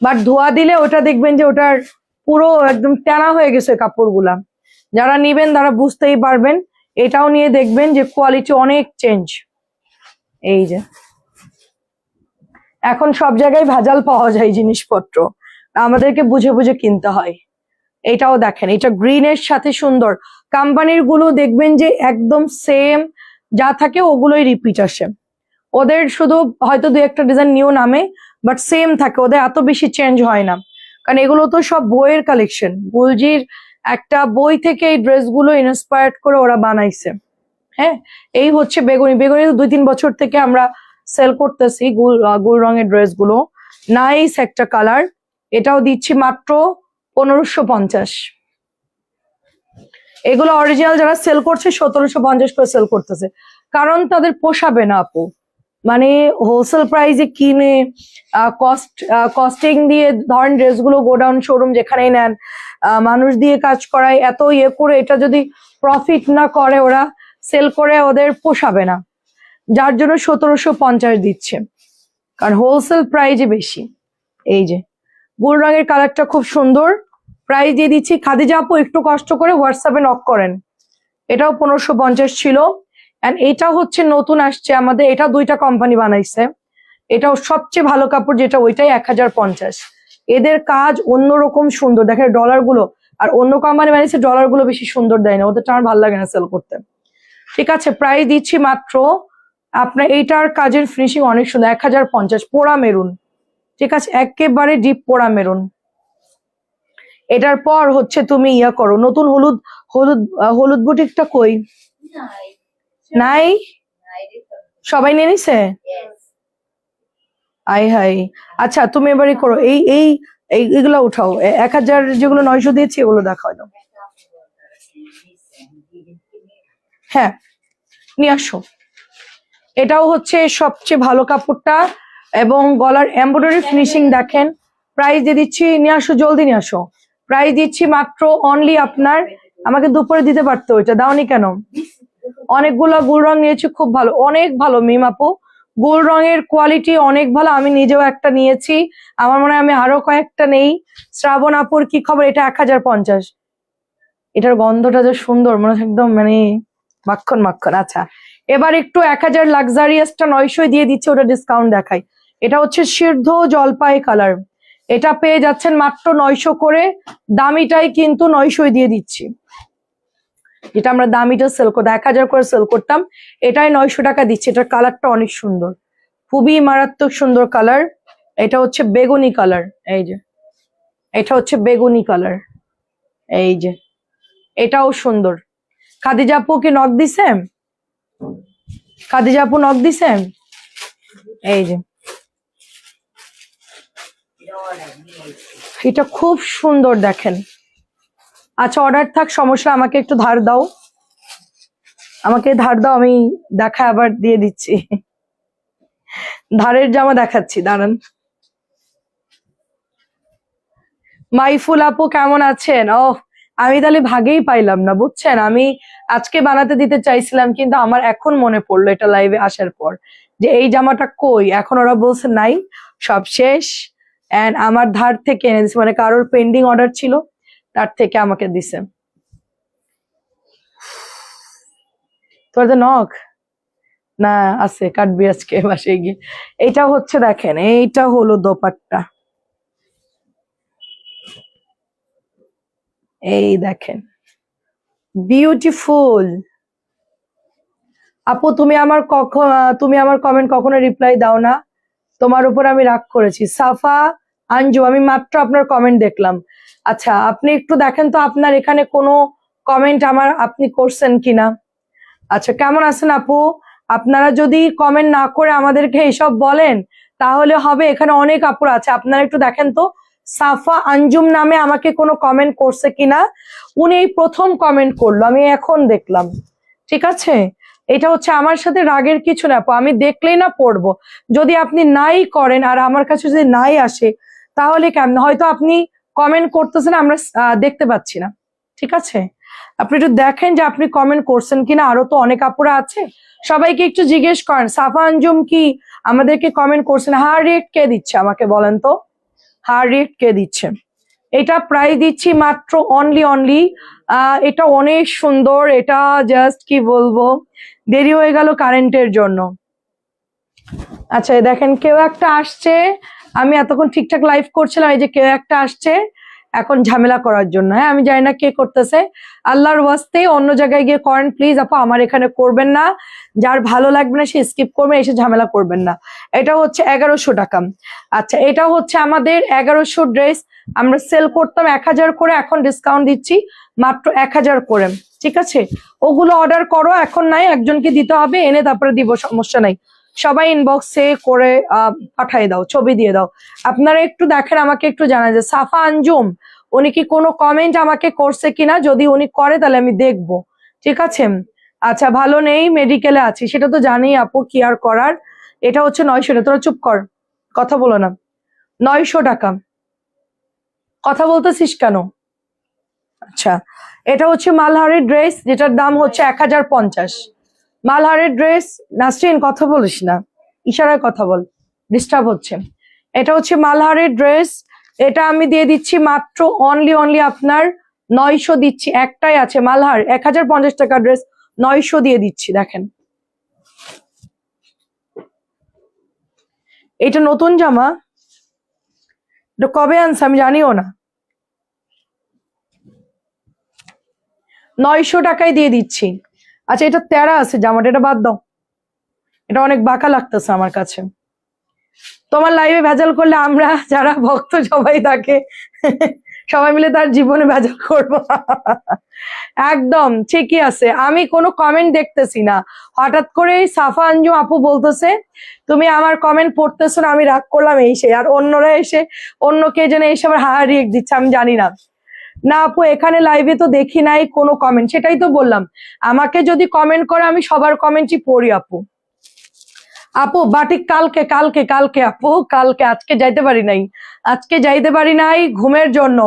বাট ধোয়া দিলে ওটা দেখবেন যে ওটার পুরো একদম টানা হয়ে গেছে কাপড়গুলা। যারা নিবেন তারা বুঝতেই পারবেন, এটাও নিয়ে দেখবেন যে কোয়ালিটি অনেক চেঞ্জ। এই যে এখন সব জায়গায় ভেজাল পাওয়া যায় জিনিসপত্র, আমাদেরকে বুঝে বুঝে কিনতে হয়। এটাও দেখেন, এটা গ্রিনের সাথে সুন্দর। কোম্পানির গুলো দেখবেন যে একদম সেম যা থাকে ওগুলোই রিপিট আসে, ওদের শুধু হয়তো দু একটা ডিজাইন নিউ নামে, বাট সেম থাকে, ওদের এত বেশি চেঞ্জ হয় না। কারণ এগুলো তো সব বইয়ের কালেকশন, গুলজির একটা বই থেকে এই ড্রেসগুলো ইন্সপায়ার্ড করে ওরা বানাইছে। হ্যাঁ, এই হচ্ছে বেগুনি। বেগুনি তো 2-3 বছর থেকে আমরা সেল করতেছি গুল রঙের ড্রেসগুলো, নাইস একটা কালার। এটাও দিচ্ছি মাত্র 1550। এগুলো অরিজিনাল যারা সেল করছে 1750 করে সেল করতেছে, কারণ তাদের পোষাবে না আপু। মানে হোলসেল প্রাইসে কিনে কস্টিং দিয়ে ধরেন ড্রেসগুলো গোডাউন শোরুম যেখানেই নেন, মানুষ দিয়ে কাজ করায়, এত ইয়ে করে এটা যদি প্রফিট না করে ওরা সেল করে, ওদের পোষাবে না, যার জন্য 1750 দিচ্ছে, কারণ হোলসেল প্রাইসে বেশি। এই যে গোল্ড রঙের কালারটা খুব সুন্দর, প্রাইস দিয়ে দিচ্ছি। খাদিজা আপু একটু কষ্ট করে হোয়াটসঅ্যাপে নক করেন। এটাও 1550 ছিল। এন্ড এটা হচ্ছে নতুন আসছে আমাদের, এটা 2টা কোম্পানি বানাইছে। এটাও সবচেয়ে ভালো কাপড় যেটা, ওইটাই 1050। এদের কাজ অন্যরকম সুন্দর, দেখেন ডলার গুলো, আর অন্য কোম্পানি বানিয়েছে ডলার গুলো বেশি সুন্দর দেয় না, ওদেরটা আমার ভালো লাগে না সেল করতে, ঠিক আছে। প্রাইস দিচ্ছি মাত্র আপনার এইটার কাজের ফিনিশিং অনেক সুন্দর, 1050, পোড়া মেরুন, ঠিক আছে, একেবারে ডিপ পোড়া মেরুন। এটার পর হচ্ছে তুমি ইয়া করো, নতুন হলুদ হলুদ হলুদ বুটিকটা কই? নাই, সবাই নিয়ে নিছে। আই হাই, আচ্ছা তুমি এবারে করো, এই এই এইগুলা উঠাও, 1000 যেগুলো 900 দিয়েছি এগুলো দেখাও দাও। হ্যাঁ নিয়ে আসো। এটাও হচ্ছে সবচেয়ে ভালো কাপড়টা, এবং গলার এমব্রয়ডারি ফিনিশিং দেখেন। প্রাইস দিয়ে দিচ্ছি, নিয়ে আসো জলদি নিয়ে আসো। প্রাইস দিচ্ছি মাত্র অনলি আপনার, আমাকে দুপুরে দিতে পারতো, ওইটা দাওনি কেন? অনেকগুলা গুল রং নিয়েছি, খুব ভালো, অনেক ভালো মিম আপু, গুল রঙের কোয়ালিটি অনেক ভালো। আমি নিজেও একটা নিয়েছি, আমার মনে হয় আমি আরো কয়েকটা নেই। শ্রাবণ আপুর কি খবর? এটা 1050। এটার গন্ধটা যে সুন্দর, মনে হচ্ছে একদম মানে মাখন মাখন। আচ্ছা এবার একটু 1000 লাক্সারিয়াসটা 900 দিয়ে দিচ্ছে, ওটা ডিসকাউন্ট দেখাই। এটা হচ্ছে সিদ্ধ জলপাই কালার, এটা পেয়ে যাচ্ছেন মাত্র 900 করে। দামিটাই কিন্তু 900 দিয়ে দিচ্ছি, যেটা আমরা দামিটা সেল করতাম 1000 করে সেল করতাম, এটাই 900 টাকা দিচ্ছি। এটার কালারটা অনেক সুন্দর, খুবই মারাত্মক সুন্দর কালার। এটা হচ্ছে বেগুনি কালার, এই যে এটা হচ্ছে বেগুনি কালার, এই যে এটাও সুন্দর। খাদিজা আপু কি নক দিছে? খাদিজা আপু নক দিছে, এই যে এটা খুব সুন্দর দেখেন। আচ্ছা অর্ডার থাক, সমস্যা, আমাকে একটু ধার দাও, আমাকে ধার দাও, আমি দেখা আবার দিয়ে দিচ্ছি। ধারের জামা দেখাচ্ছি, দাঁড়ান। মাইফুল আপু কেমন আছেন? ও আমি তাহলে ভাগেই পাইলাম না, বুঝছেন, আমি আজকে বানাতে দিতে চাইছিলাম, কিন্তু আমার এখন মনে পড়লো এটা লাইভে আসার পর যে এই জামাটা কই, এখন ওরা বলছে নাই, সব শেষ। এন্ড আমার ধার থেকে এনে দিছে, মানে কারোর পেন্ডিং অর্ডার ছিল, তার থেকে আমাকে দিছে। তোর তো নখ না আছে, কাটবি আজকে বাসায় গিয়ে। এইটা হচ্ছে দেখেন, এইটা হলো দোপাট্টা, এই দেখেন বিউটিফুল। আপু তুমি আমার কমেন্ট কখনো রিপ্লাই দাও না, তোমার উপর আমি রাগ করেছি। সাফা আঞ্জু, আমি মাত্র আপনার কমেন্ট দেখলাম। আচ্ছা আপনি একটু দেখেন তো আপনার এখানে কোনো কমেন্ট আমার আপনি করছেন কিনা। আচ্ছা কেমন আছেন আপু? আপনারা যদি কমেন্ট না করে আমাদেরকে এসব বলেন তাহলে হবে, এখানে অনেক আপুর আছে, আপনারা একটু দেখেন তো সাফা আঞ্জুম নামে আমাকে কোনো কমেন্ট করছে কিনা। উনি এই প্রথম কমেন্ট করলো, আমি এখন দেখলাম, ঠিক আছে। এটা হচ্ছে আমার সাথে রাগের কিছু না আপু, আমি দেখলেই না পড়বো। যদি আপনি নাই করেন আর আমার কাছে যদি নাই আসে তাহলে কেমন, হয়তো আপনি কমেন্ট করতেছেন আমরা দেখতে পাচ্ছি না, ঠিক আছে। আপনি একটু দেখেন যে আপনি কমেন্ট করছেন কিনা, আরো তো অনেক আপুরা আছে, সবাইকে একটু জিজ্ঞেস করেন সাফা আঞ্জুম কি আমাদেরকে কমেন্ট করছেন। হার রেট কে দিচ্ছে আমাকে বলেন তো, হার রেট কে দিচ্ছে? এটা প্রাইস দিচ্ছি মাত্র অনলি এটা অনেক সুন্দর, এটা জাস্ট কি বলবো, দেরি হয়ে গেল কারেন্টের জন্য। আচ্ছা দেখেন কেউ একটা আসছে, আমি এতক্ষণ ঠিকঠাক লাইভ করছিলাম, এই যে কেউ একটা আসছে এখন ঝামেলা করার জন্য। হ্যাঁ আমি জানি না কে করতেছে, আল্লাহর ওয়াস্তে অন্য জায়গায় গিয়ে করেন প্লিজ আপু, আমার এখানে করবেন না। যার ভালো লাগবে না সে স্কিপ করবে, এসে ঝামেলা করবেন না। এটা হচ্ছে 1100 টাকা। আচ্ছা এটা হচ্ছে আমাদের 1100 ড্রেস, আমরা সেল করতাম 1000 করে, এখন ডিসকাউন্ট দিচ্ছি মাত্র 1000 করে, ঠিক আছে। ওগুলো অর্ডার করো, এখন নাই, একজনকে দিতে হবে, এনে তারপরে দিব, সমস্যা নাই। সবাই ইনবক্সে করে পাঠিয়ে দাও, ছবি দিয়ে দাও। আপনারা একটু দেখেন, আমাকে একটু জানা যে সাফা আঞ্জুম উনি কি কোনো কমেন্ট আমাকে করছে কিনা, যদি উনি করে তাহলে আমি দেখব, ঠিক আছে। আচ্ছা ভালো নেই, মেডিকেলে আছি, সেটা তো জানি আপু, কি আর করার। এটা হচ্ছে 900 টাকা, তোরা চুপ কর, কথা বলো না। 900 টাকা, কথা বলতেছিস কেন? আচ্ছা এটা হচ্ছে মালহারের ড্রেস, যেটার দাম হচ্ছে 1050। মালহারের ড্রেস, নাসরিন কথা বলিস না, ইশারায় কথা বল, ডিস্টার্ব হচ্ছে। এটা হচ্ছে মালহারের ড্রেস, এটা আমি দিয়ে দিচ্ছি মাত্র অনলি আপনার 900 দিচ্ছি, একটাই আছে মালহার 1050 টাকা ড্রেস, 900 দিয়ে দিচ্ছি। দেখেন এটা নতুন জামা, এটা কবে আনছে আমি জানিও না, 900 টাকায় দিয়ে দিচ্ছি। আচ্ছা এটা তেরা আছে জামাটা, এটা বাদ দাও, এটা অনেক বাঁকা লাগতেছে আমার কাছে। তোমার লাইভে ভেজাল করলে আমরা যারা ভক্ত সবাই তাকে সবাই মিলে তার জীবনে ভেজাল করবো। একদম ঠিকই আছে, আমি কোনো কমেন্ট দেখতেছি না। হঠাৎ করে সাফা আঞ্জু আপু বলতেছে তুমি আমার কমেন্ট পড়তেছো না, আমি রাগ করলাম এই সে, আর অন্যরা এসে অন্য কে যেন এসে আবার হাহা রিয়েক্ট দিচ্ছে, আমি জানি না। না আপু, এখানে লাইভে তো দেখি নাই কোনো কমেন্ট, সেটাই তো বললাম। আমাকে যদি কমেন্ট করে আমি সবার কমেন্টই পড়ি আপু। আপু বাটিক কালকে কালকে কালকে আপু কালকে, আজকে যাইতে পারি নাই, আজকে যাইতে পারি নাই ঘুমের জন্য।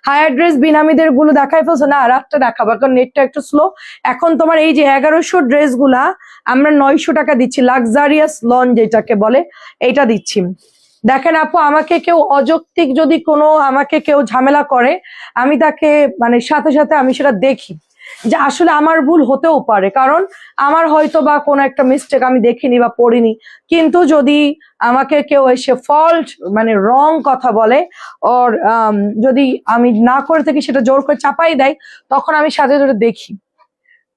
হায়ার ড্রেস বিনামীদের গুলো দেখাই ফেলছো না, রাতটা দেখাবো কারণ নেটটা একটু স্লো। এখন তোমার এই যে 1100 ড্রেস গুলা আমরা 900 টাকা দিচ্ছি, লাক্সারিয়াস লন যেটাকে বলে, এইটা দিচ্ছি। দেখেন আপু, আমাকে কেউ অযৌক্তিক যদি কোনো আমাকে কেউ ঝামেলা করে, আমি তাকে মানে সাথে সাথে আমি সেটা দেখি যে আসলে আমার ভুল হতেও পারে, কারণ আমার হয়তো বা কোনো একটা মিস্টেক আমি দেখিনি বা পড়িনি। কিন্তু যদি আমাকে কেউ এসে ফল্ট মানে রং কথা বলে, ওর যদি আমি না করে থাকি সেটা জোর করে চাপাই দেয়, তখন আমি সাথে সাথে দেখি,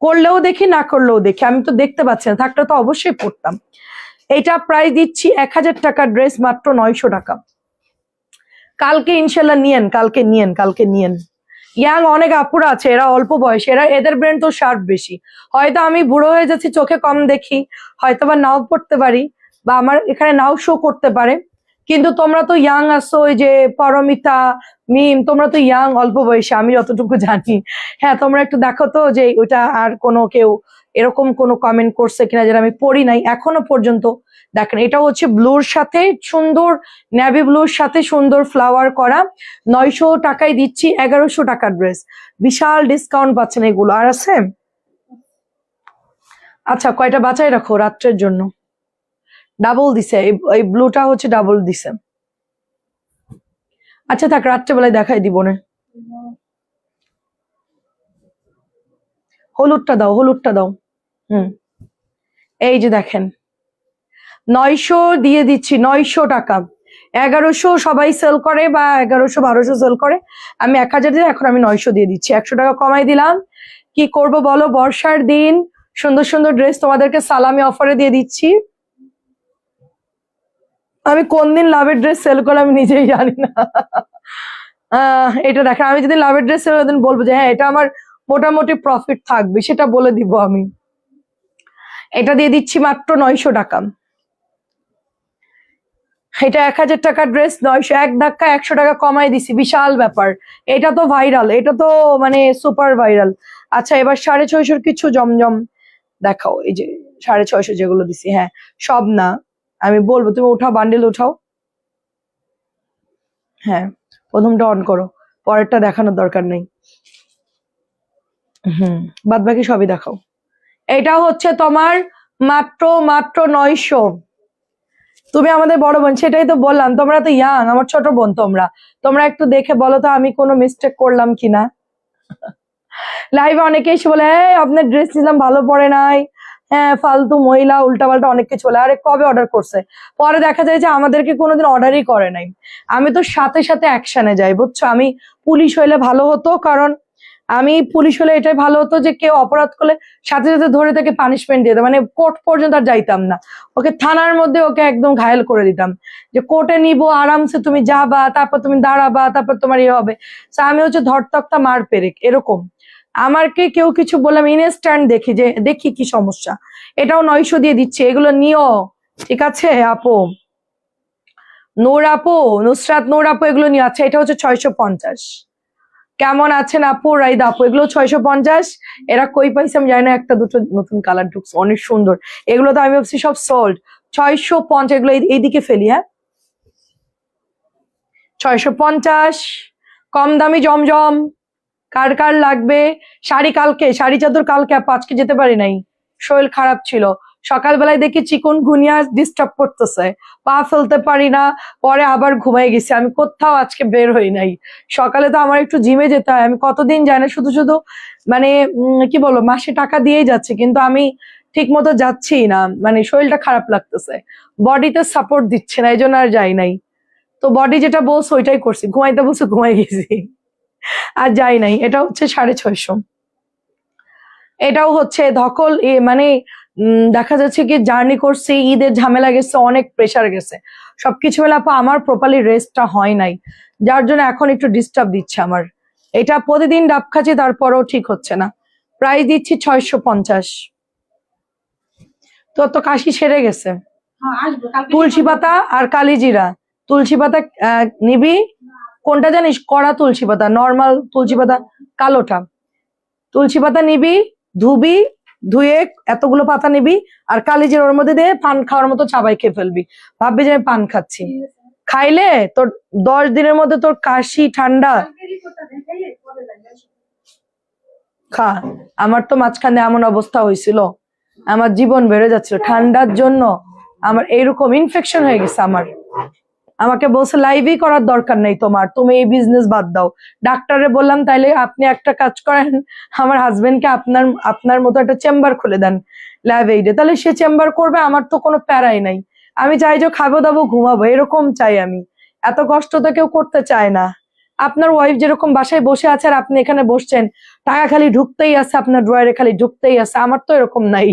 করলেও দেখি না করলেও দেখি। আমি তো দেখতে পাচ্ছি না, থাকলে তো অবশ্যই পড়তাম। এটা প্রাইস দিচ্ছি 1000 টাকার ড্রেস মাত্র 900 টাকা। কালকে ইনশাল্লাহ নিয়েন, কালকে নিয়েন, কালকে নিয়েন। ইয়াং অনেক আপুরা আছে, এরা অল্প বয়স, এদের ব্রেন তো শার্প বেশি। হয়তো আমি বুড়ো হয়ে যাচ্ছি, চোখে কম দেখি, হয়তো বা নাও পড়তে পারি বা আমার এখানে নাও শো করতে পারে, কিন্তু তোমরা তো ইয়াং আছো, ওই যে পারমিতা, মিম, তোমরা তো ইয়াং অল্প বয়সে, আমি যতটুকু জানি। হ্যাঁ, তোমরা একটু দেখো তো যে ওইটা আর কোনো কেউ এরকম কোনো কমেন্ট করছে কিনা যেটা আমি পড়ি নাই এখনো পর্যন্ত। দেখেন, এটা হচ্ছে ব্লুর সাথে সুন্দর, নেভি ব্লুর সাথে সুন্দর ফ্লাওয়ার করা, 900 টাকায় দিচ্ছি 1100 টাকার ড্রেস। বিশাল ডিসকাউন্ট পাচ্ছেন এগুলো। আর আছে? আচ্ছা, কয়টা বাঁচাই রাখো রাত্রের জন্য। ডাবল দিছে, এই ব্লুটা হচ্ছে ডাবল দিছে। আচ্ছা থাক, রাত্রেবেলায় দেখাই দিব না। হলুদটা দাও, হলুদটা দাও। এই যে দেখেন, 900 দিয়ে দিচ্ছি, 900 টাকা। 1100 সবাই সেল করে বা 1100 1200 সেল করে, আমি 1000 দিয়ে এখন আমি 900 দিয়ে দিচ্ছি, 100 টাকা কমাই দিলাম। কি করব বলো, বর্ষার দিন সুন্দর সুন্দর ড্রেস তোমাদেরকে সালামি অফারে দিয়ে দিচ্ছি। আমি কোন দিন লাভের ড্রেস সেল করে আমি নিজেই জানি না। এটা দেখেন, আমি যদি লাভের ড্রেস সেল দিন বলবো যে হ্যাঁ এটা আমার মোটামুটি প্রফিট থাকবে, সেটা বলে দিব আমি। এটা দিয়ে দিচ্ছি মাত্র 900 টাকা। এটা 1000 টাকার ড্রেস 900, এক ধাক্কা 100 টাকা কমাই দিছি, বিশাল ব্যাপার। এটা তো ভাইরাল, এটা তো মানে সুপার ভাইরাল। আচ্ছা, এবার 650 কিছু জমজম দেখাও, এই যে 650 যেগুলো দিছি। হ্যাঁ, সব না, আমি বলবো, তুমি উঠাও, বান্ডেল উঠাও। হ্যাঁ, প্রথমটা অন করো, পরেরটা দেখানোর দরকার নেই। বাদ বাকি সবই দেখাও। এটা হচ্ছে তোমার মাত্র মাত্র 900। তুমি আমাদের বড় বোন, সেটাই তো বললাম, তোমরা তো ইয়াং, আমার ছোট বোন। তোমরা তোমরা একটু দেখে বলো তো আমি কোনো মিস্টেক করলাম কিনা। লাইভে অনেকে এসে বলে হ্যাঁ আপনার ড্রেস নিলাম ভালো পড়ে নাই, হ্যাঁ ফালতু মহিলা, উল্টাপাল্টা অনেক কিছু বলে। আরে কবে অর্ডার করছে? পরে দেখা যায় যে আমাদেরকে কোনোদিন অর্ডারই করে নাই। আমি তো সাথে সাথে অ্যাকশনে যাই, বুঝছো। আমি পুলিশ হইলে ভালো হতো, কারণ আমি পুলিশ হলে এটাই ভালো হতো যে কেউ অপরাধ করলে সাথে সাথে ধরে তাকে পানিশমেন্ট দিয়ে দিতাম, মানে কোর্ট পর্যন্ত আর যাইতাম না, ওকে থানার মধ্যে ওকে একদম ঘায়েল করে দিতাম, যে কোর্টে নিবো আরামসে, তুমি যাবা, তারপর তুমি দাঁড়াবা, তারপর তোমার ইয়ে হবে। আমি হচ্ছে ধরতক্তা মার পেরেক এরকম। আমারকে কেউ কিছু বললাম ইনস্ট্যান্ট দেখি যে দেখি কি সমস্যা। এটাও 900 দিয়ে দিচ্ছে, এগুলো নিও, ঠিক আছে আপু। নূর আপু, নুসরাত নূর আপু, এগুলো নিয়ে। আচ্ছা, এটা হচ্ছে 650। কেমন আছেন আপু? রাইদা আপু, এগুলো 650। এরা কই পাইছে আমি জানি না, একটা দুটো নতুন কালার ঢুকছে, অনেক সুন্দর। এগুলো তো আমি ভাবছি সব সোল্ড। 650, এগুলো এইদিকে ফেলি। হ্যাঁ, 650। কম দামি জমজম, কার কার লাগবে? শাড়ি কালকে, শাড়ি চাদর কালকে আপু, আজকে যেতে পারি নাই, শরীর খারাপ ছিল। সকালবেলায় দেখি চিকন গুনিয়া ডিস্টার্ব করতেছে, পা ফেলতে পারি না, পরে আবার ঘুমাই গেছি। আমি কোথাও আজকে বের হই নাই। সকালে তো আমার একটু জিমে যেতে হয়, আমি কতদিন যাই না, শুধু শুধু মানে কি বলবো, মাসে টাকা দিয়েই যাচ্ছে, কিন্তু আমি ঠিক মতো যাচ্ছি না, মানে শরীরটা খারাপ লাগতেছে, বডিতে সাপোর্ট দিচ্ছে না, এই জন্য আর যাই নাই। তো বডি যেটা বলছে ওইটাই করছি, ঘুমাইতে বলছে ঘুমাই গেছি, আর যাই নাই। এটা হচ্ছে 650। এটাও হচ্ছে ধকল মানে দেখা যাচ্ছে কি জার্নি করছি, ঈদের ঝামেলা গেছে, অনেক প্রেসার গেছে, সবকিছু মিলে আপু আমার প্রপারলি রেস্টটা হয় নাই, যার জন্য এখন একটু ডিস্টার্ব দিচ্ছে আমার। এটা প্রতিদিন ডাব খাচ্ছি তারপরও ঠিক হচ্ছে না। প্রাইস দিচ্ছি 650। তোর তো কাশি সেরে গেছে। তুলসী পাতা আর কালিজিরা। তুলসী পাতা নিবি, কোনটা জানিস? কড়া তুলসী পাতা, নর্মাল তুলসী পাতা কালোটা। তুলসী পাতা নিবি, ধুবি, ধুয়ে এতগুলো পাতা নিবি, আর কালিজিরা ওর মধ্যে দিয়ে পান খাওয়ার মতো চাবাই খেয়ে ফেলবি, ভাববি যে আমি পান খাচ্ছি। খাইলে তোর 10 দিনের মধ্যে তোর কাশি ঠান্ডা। খা। আমার তো মাঝখানে এমন অবস্থা হয়েছিল, আমার জীবন বেড়ে যাচ্ছিল ঠান্ডার জন্য, আমার এইরকম ইনফেকশন হয়ে গেছে আমার। আমাকে বলছে লাইভই করার দরকার নেই তোমার, তুমি এই বিজনেস বাদ দাও। ডাক্তারে বললাম তাইলে আপনি একটা কাজ করেন, আমার হাজবেন্ডকে আপনার আপনার মতো একটা চেম্বার খুলে দেন লাইভ এইডে, তাহলে সে চেম্বার করবে, আমার তো কোনো প্যারাই নাই। আমি চাই যে খাবো দাবো ঘুমাবো, এরকম চাই আমি। এত কষ্ট তো কেউ করতে চায় না। আপনার ওয়াইফ যেরকম বাসায় বসে আছে আর আপনি এখানে বসছেন, টাকা খালি ঢুকতেই আছে, আপনার ড্রয়ারে খালি ঢুকতেই আছে, আমার তো এরকম নাই,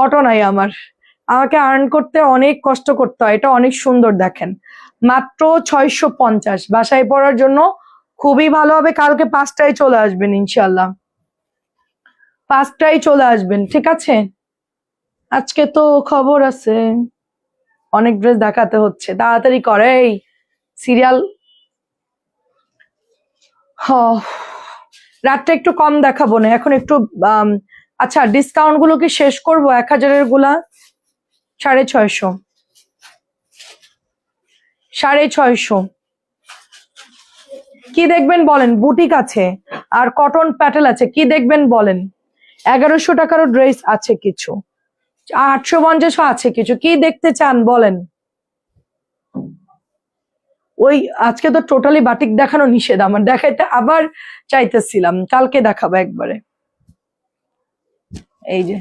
অটো নাই আমার। আমাকে আর্ন করতে অনেক কষ্ট করতে হয়। এটা অনেক সুন্দর, দেখেন মাত্র 650 বাসায় পড়ার জন্য খুবই ভালো হবে। কালকে 5টায় চলে আসবেন ইনশাল্লাহ, 5টায় চলে আসবেন, ঠিক আছে? আজকে তো খবর আছে, অনেক ড্রেস দেখাতে হচ্ছে, তাড়াতাড়ি করে এই সিরিয়াল। রাতটা একটু কম দেখাবো না এখন, একটু আচ্ছা ডিসকাউন্ট গুলো কি শেষ করবো? 1000-এর গুলা 650, 650। কি দেখবেন বলেন? বুটিক আছে আর কটন প্যাটেল আছে, কি দেখবেন বলেন? 1100 টাকারও ড্রেস আছে কিছু, 850 আছে কিছু, কি দেখতে চান বলেন? ওই আজকে তো টোটালি বাটিক দেখানো নিষেধ আমার, দেখাইতে আবার চাইতেছিলাম, কালকে দেখাবো একবারে। এই যে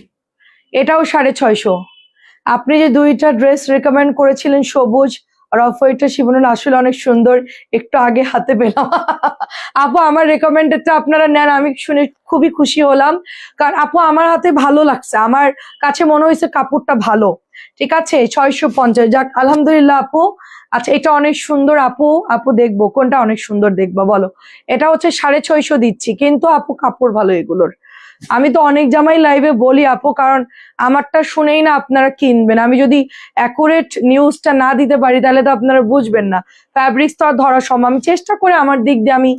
এটাও 650। আপনি যে 2টা ড্রেস রেকমেন্ড করেছিলেন, সবুজ আর অফ হোয়াইটটা, শিবনুল আসলে অনেক সুন্দর, একটু আগে হাতে পেলাম। আপু আমার রেকমেন্ডেডটা আপনারা নেন, আমি শুনে খুবই খুশি হলাম, কারণ আপু আমার হাতে ভালো লাগছে, আমার কাছে মনে হয়েছে কাপড়টা ভালো। ঠিক আছে, 650, যাক আলহামদুলিল্লাহ আপু। আচ্ছা এটা অনেক সুন্দর আপু, আপু দেখবো কোনটা অনেক সুন্দর, দেখবো বলো। এটা হচ্ছে 650 দিচ্ছি, কিন্তু আপু কাপড় ভালো এগুলোর। আমি তো অনেক জামাই লাইভে বলি আপু, কারণ আমারটা শুনেই না আপনারা কিনবেন। আমি যদি অ্যাকুরেট নিউজটা না দিতে পারি তাহলে তো আপনারা বুঝবেন না। ফ্যাব্রিক্স তো আর ধরা সম্ভব, আমি চেষ্টা করি আমার দিক দিয়ে, আমি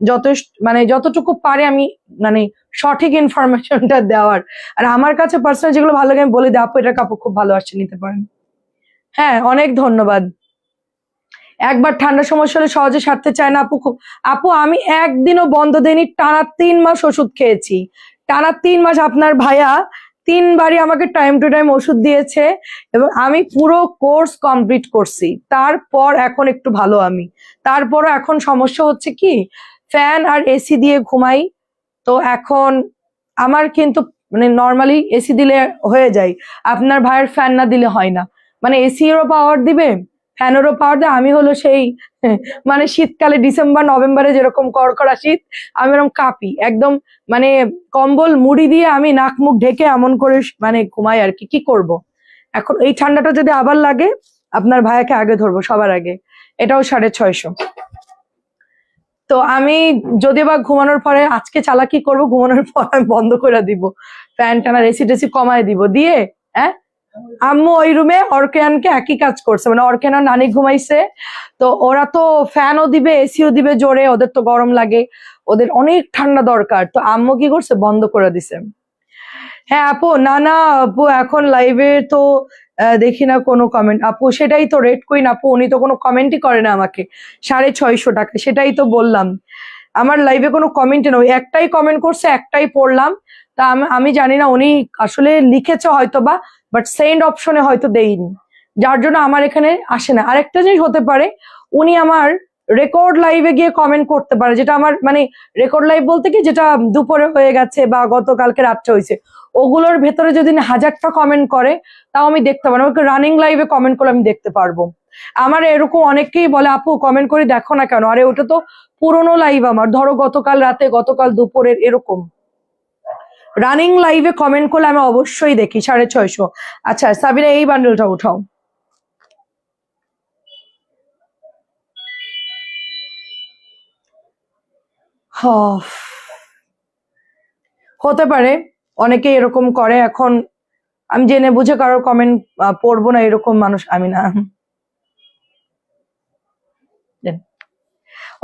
যথেষ্ট মানে যতটুকু পারে আমি মানে সঠিক ইনফরমেশনটা দেওয়ার। আর আমার কাছে পার্সোনাল যেগুলো ভালো লাগে আমি বলে দিই, আপু এটা কাপড় খুব ভালো আসছে, নিতে পারেন। হ্যাঁ অনেক ধন্যবাদ। একবার ঠান্ডার সমস্যা হলে সহজে সারতে চায় না আপু, খুব। আপু আমি একদিনও বন্ধ দেইনি, টানা 3 মাস ওষুধ খেয়েছি, টানা 3 মাস। আপনার ভাইয়া 3বারই আমাকে টাইম টু টাইম ওষুধ দিয়েছে, এবং আমি পুরো কোর্স কমপ্লিট করছি, তারপর এখন একটু ভালো আমি। তারপরও এখন সমস্যা হচ্ছে কি, ফ্যান আর এসি দিয়ে ঘুমাই, তো এখন আমার কিন্তু মানে নর্মালি এসি দিলে হয়ে যায়, আপনার ভাইয়ের ফ্যান না দিলে হয় না। মানে এসি এরও পাওয়ার দিবে, ফ্যানেরও পাওয়ার দেয়, আমি হলো সেই মানে শীতকালে ডিসেম্বর নভেম্বরে যেরকম কড়কড়া শীত, আমি এরকম কাঁপি একদম, মানে কম্বল মুড়ি দিয়ে আমি নাক মুখ ঢেকে এমন করে মানে ঘুমাই আর কি। কি করব, এখন এই ঠান্ডাটা যদি আবার লাগে, আপনার ভাইয়াকে আগে ধরবো সবার আগে। এটাও 650। তো আমি যদি বা ঘুমানোর পরে আজকে চালাকি করব, ঘুমানোর পর আমি বন্ধ করে দিব, ফ্যান টানা এসি টেসি কমায় দিব দিয়ে। হ্যাঁ আম্মু ওই রুমে অর্কেয়ানকে একই কাজ করছে, মানে অর্কেয়ান আর নানি ঘুমাইছে, তো ওরা তো ফ্যানও দিবে এসিও দিবে জোরে, ওদের তো গরম লাগে, ওদের অনেক ঠান্ডা দরকার, তো আম্মু কি করছে, বন্ধ করে দিছে। হ্যাঁ আপু, না না আপু এখন লাইভে তো দেখি না কোনো কমেন্ট আপু, সেটাই তো রেড কুইন আপু, উনি তো কোনো কমেন্টই করে না আমাকে। 650 টাকা, সেটাই তো বললাম, আমার লাইভে কোনো কমেন্ট নেই, একটাই কমেন্ট করছে, একটাই পড়লাম। তা আমি জানি না উনি আসলে লিখেছে হয়তো বা, বাট সেন্ড অপশনে হয়তো দেইনি, যার জন্য আমার এখানে আসে না। আরেকটা জিনিস হতে পারে, উনি আমার রেকর্ড লাইভে গিয়ে কমেন্ট করতে পারে, যেটা আমার মানে রেকর্ড লাইভ বলতে কি, যেটা দুপুরে হয়ে গেছে বা গতকালকে রাত্রে হয়েছে, ওগুলোর ভেতরে যদি 1000টা কমেন্ট করে তাও আমি দেখতে পারবো, আমাকে রানিং লাইভে কমেন্ট করলে আমি দেখতে পারবো। আমার এরকম অনেকেই বলে আপু কমেন্ট করে দেখো না কেন, আরে ওটা তো পুরোনো লাইভ আমার, ধরো গতকাল রাতে, গতকাল দুপুরের, এরকম। রানিং লাইভে কমেন্ট করলে আমি অবশ্যই দেখি 650। আচ্ছা সাবিনা এই বান্ডেলটা উঠাও। হতে পারে অনেকে এরকম করে, এখন আমি জেনে বুঝে কারোর কমেন্ট পড়বো না এরকম মানুষ আমি না।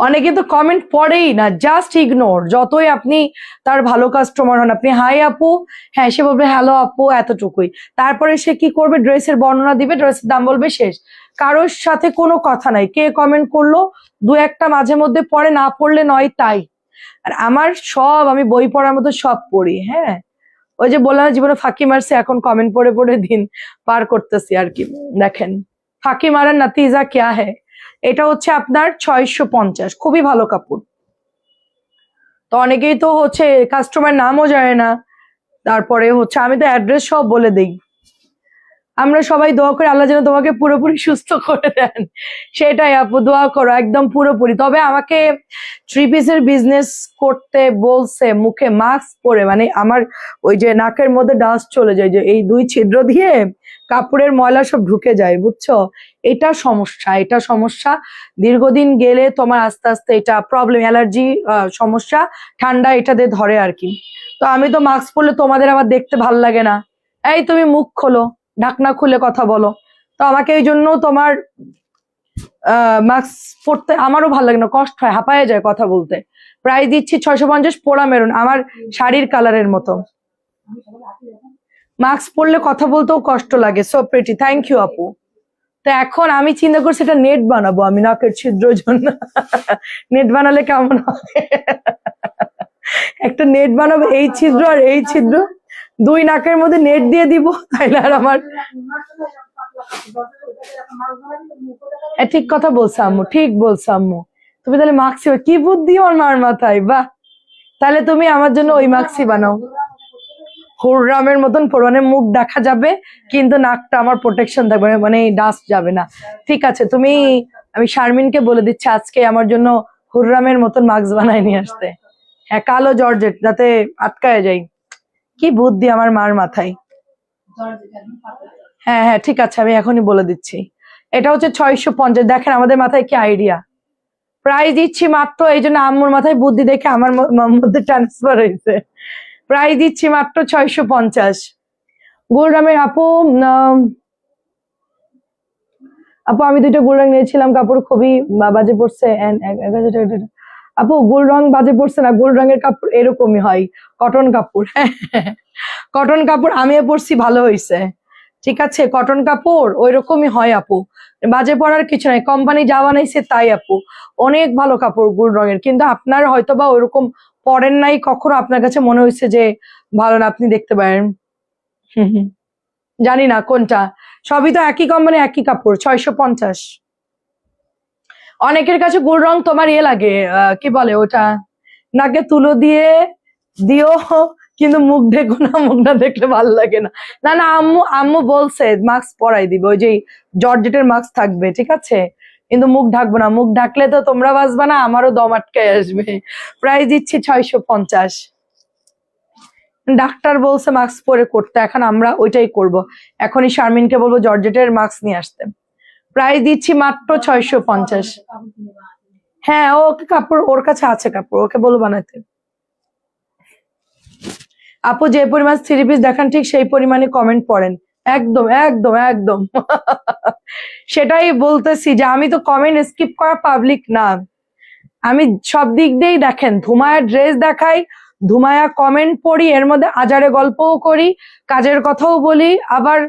অনেকে তো কমেন্ট পড়েই না, জাস্ট ইগনোর। যতই আপনি তার ভালো কাস্টমার হন, আপনি হাই আপু, হ্যাঁ সে বলবে হ্যালো আপু, এতটুকুই। তারপরে সে কি করবে, ড্রেসের বর্ণনা দিবে, ড্রেসের দাম বলবে, শেষ। কারোর সাথে কোনো কথা নাই, কে কমেন্ট করলো দু একটা মাঝে মধ্যে পড়ে, না পড়লে নয় তাই। আর আমার সব, আমি বই পড়ার মতো সব পড়ি। হ্যাঁ, ওই যে বললাম জীবনে ফাঁকি মারছে, এখন কমেন্ট পড়ে পড়ে দিন পার করতেছি আর কি। দেখেন ফাঁকি মারার নাতিজা ক্যা হ্যায়। এটা হচ্ছে আপনার 650, খুবই ভালো কাপড়। তো অনেকেই তো হচ্ছে কাস্টমার নামও জানে না, তারপরে হচ্ছে আমি তো অ্যাড্রেস সব বলে দিই। আমরা সবাই দোয়া করি আল্লাহ যেন তোমাকে পুরোপুরি সুস্থ করে দেন, সেটাই আপু, দোয়া করো একদম পুরোপুরি। তবে আমাকে থ্রি পিসের বিজনেস করতে বলছে মুখে মাস্ক পরে, মানে আমার ওই যে নাকের মধ্যে ডাস্ট চলে যায়, যে এই দুই ছিদ্র দিয়ে কাপড়ের ময়লা সব ঢুকে যায়, বুঝছো? এটা সমস্যা, এটা সমস্যা। দীর্ঘদিন গেলে তোমার আস্তে আস্তে এটা প্রবলেম, অ্যালার্জি সমস্যা, ঠান্ডা এটাতে ধরে আর কি। তো আমি তো মাস্ক পরলে তোমাদের আবার দেখতে ভাল লাগে না। এই তুমি মুখ খোলো, ঢাকনা খুলে কথা বলো। তো আমাকে এই জন্য তোমার মাস্ক পরতে আমারও ভালো লাগে না, কষ্ট হয়, হাঁপায়ে যায় কথা বলতে। প্রাইস দিচ্ছি 650, পোড়া মেরুন, আমার শাড়ির কালারের মতো। মাস্ক পরলে কথা বলতেও কষ্ট লাগে। সো প্রিটি, থ্যাংক ইউ আপু। তো এখন আমি চিন্তা করছি এটা নেট বানাবো আমি নাকের ছিদ্রের জন্য। নেট বানালে কেমন হয়? একটা নেট বানাবো, এই ছিদ্র আর এই ছিদ্র, দুই নাকের মধ্যে নেট দিয়ে দিব, তাইলে আর আমার। ঠিক কথা বলছো আম্মু, ঠিক বলছো আম্মু। তুমি তাহলে মাক্সি, কি বুদ্ধি ওর মার মাথায়, বাহ। তাহলে তুমি আমার জন্য ওই মাক্সি বানাও, হুররামের মতন, মানে মুখ দেখা যাবে কিন্তু নাকটা আমার প্রোটেকশন থাকবে, মানে ডাস্ট যাবে না। ঠিক আছে, তুমি, আমি শারমিনকে বলে দিচ্ছি আজকে আমার জন্য হুররামের মতন মাস্ক বানায় নিয়ে আসতে। হ্যাঁ, কালো জর্জেট, যাতে আটকায় যাই। কি বুদ্ধি আমার মার মাথায়। হ্যাঁ হ্যাঁ ঠিক আছে, আমি এখনই বলে দিচ্ছি। এটা হচ্ছে 650। দেখেন আমাদের মাথায় কি আইডিয়া। প্রাইস দিচ্ছি মাত্র, এই জন্য আম্মুর মাথায় বুদ্ধি দেখে আমার মধ্যে ট্রান্সফার হয়েছে। প্রাইস দিচ্ছি মাত্র 650। গোলরামের আপু, আপু আমি দুইটা গোল রং নিয়েছিলাম, কাপড় খুবই বাজে পড়ছে। আপু গোল রং বাজে পড়ছে না, গোল রঙের কাপড় এরকমই হয়, কটন কাপড়। কটন কাপড় আমিও পরছি, ভালো হয়েছে। ঠিক আছে, কটন কাপড় ওই রকমই হয় আপু, বাজে পড়ার কিছু নাই, কোম্পানি যা বানাইছে তাই আপু। অনেক ভালো কাপড় গোল রঙের, কিন্তু আপনার হয়তো বা ওইরকম পরেন নাই কখনো, আপনার কাছে মনে হয়েছে যে ভালো না, আপনি দেখতে পারেন। জানি না কোনটা, সবই তো একই কোম্পানি একই কাপড়, 650। অনেকের কাছে গোল রং তোমার ইয়ে লাগে, কি বলে ওটা, নাকে তুলো দিয়ে দিও কিন্তু মুখ দেখো না, মুখটা দেখলে ভালো লাগে না। না না, আম্মু আম্মু বলছে মাস্ক পরাই দিবে, ওই যে জর্জেটের মাস্ক থাকবে, ঠিক আছে, কিন্তু মুখ ঢাকবো না, মুখ ঢাকলে তো তোমরা বাঁচবা না, আমারও দম আটকায় আসবে। প্রাইস দিচ্ছি 650। ডাক্তার বলছে মাস্ক পরে করতে, এখন আমরা ওইটাই করব। এখনই শারমিনকে বলবো জর্জেটের মাস্ক নিয়ে আসতে। প্রাইস দিচ্ছি মাত্র 650। হ্যাঁ, ওকে কাপড় ওর কাছে আছে, কাপড় ওকে বলো বানাতে। আপু যে পরিমাণ থ্রি পিস দেখান ঠিক সেই পরিমাণে কমেন্ট পড়েন, একদম একদম একদম। সেটাই বলতেছি যে আমি তো কমেন্ট স্কিপ করা পাবলিক না, আমি সব দিক দিয়েই দেখেন, ধুমায়া ড্রেস দেখাই, ধুমায়া কমেন্ট পড়ি, এর মধ্যে আজারে গল্পও করি, কাজের কথাও বলি, আবার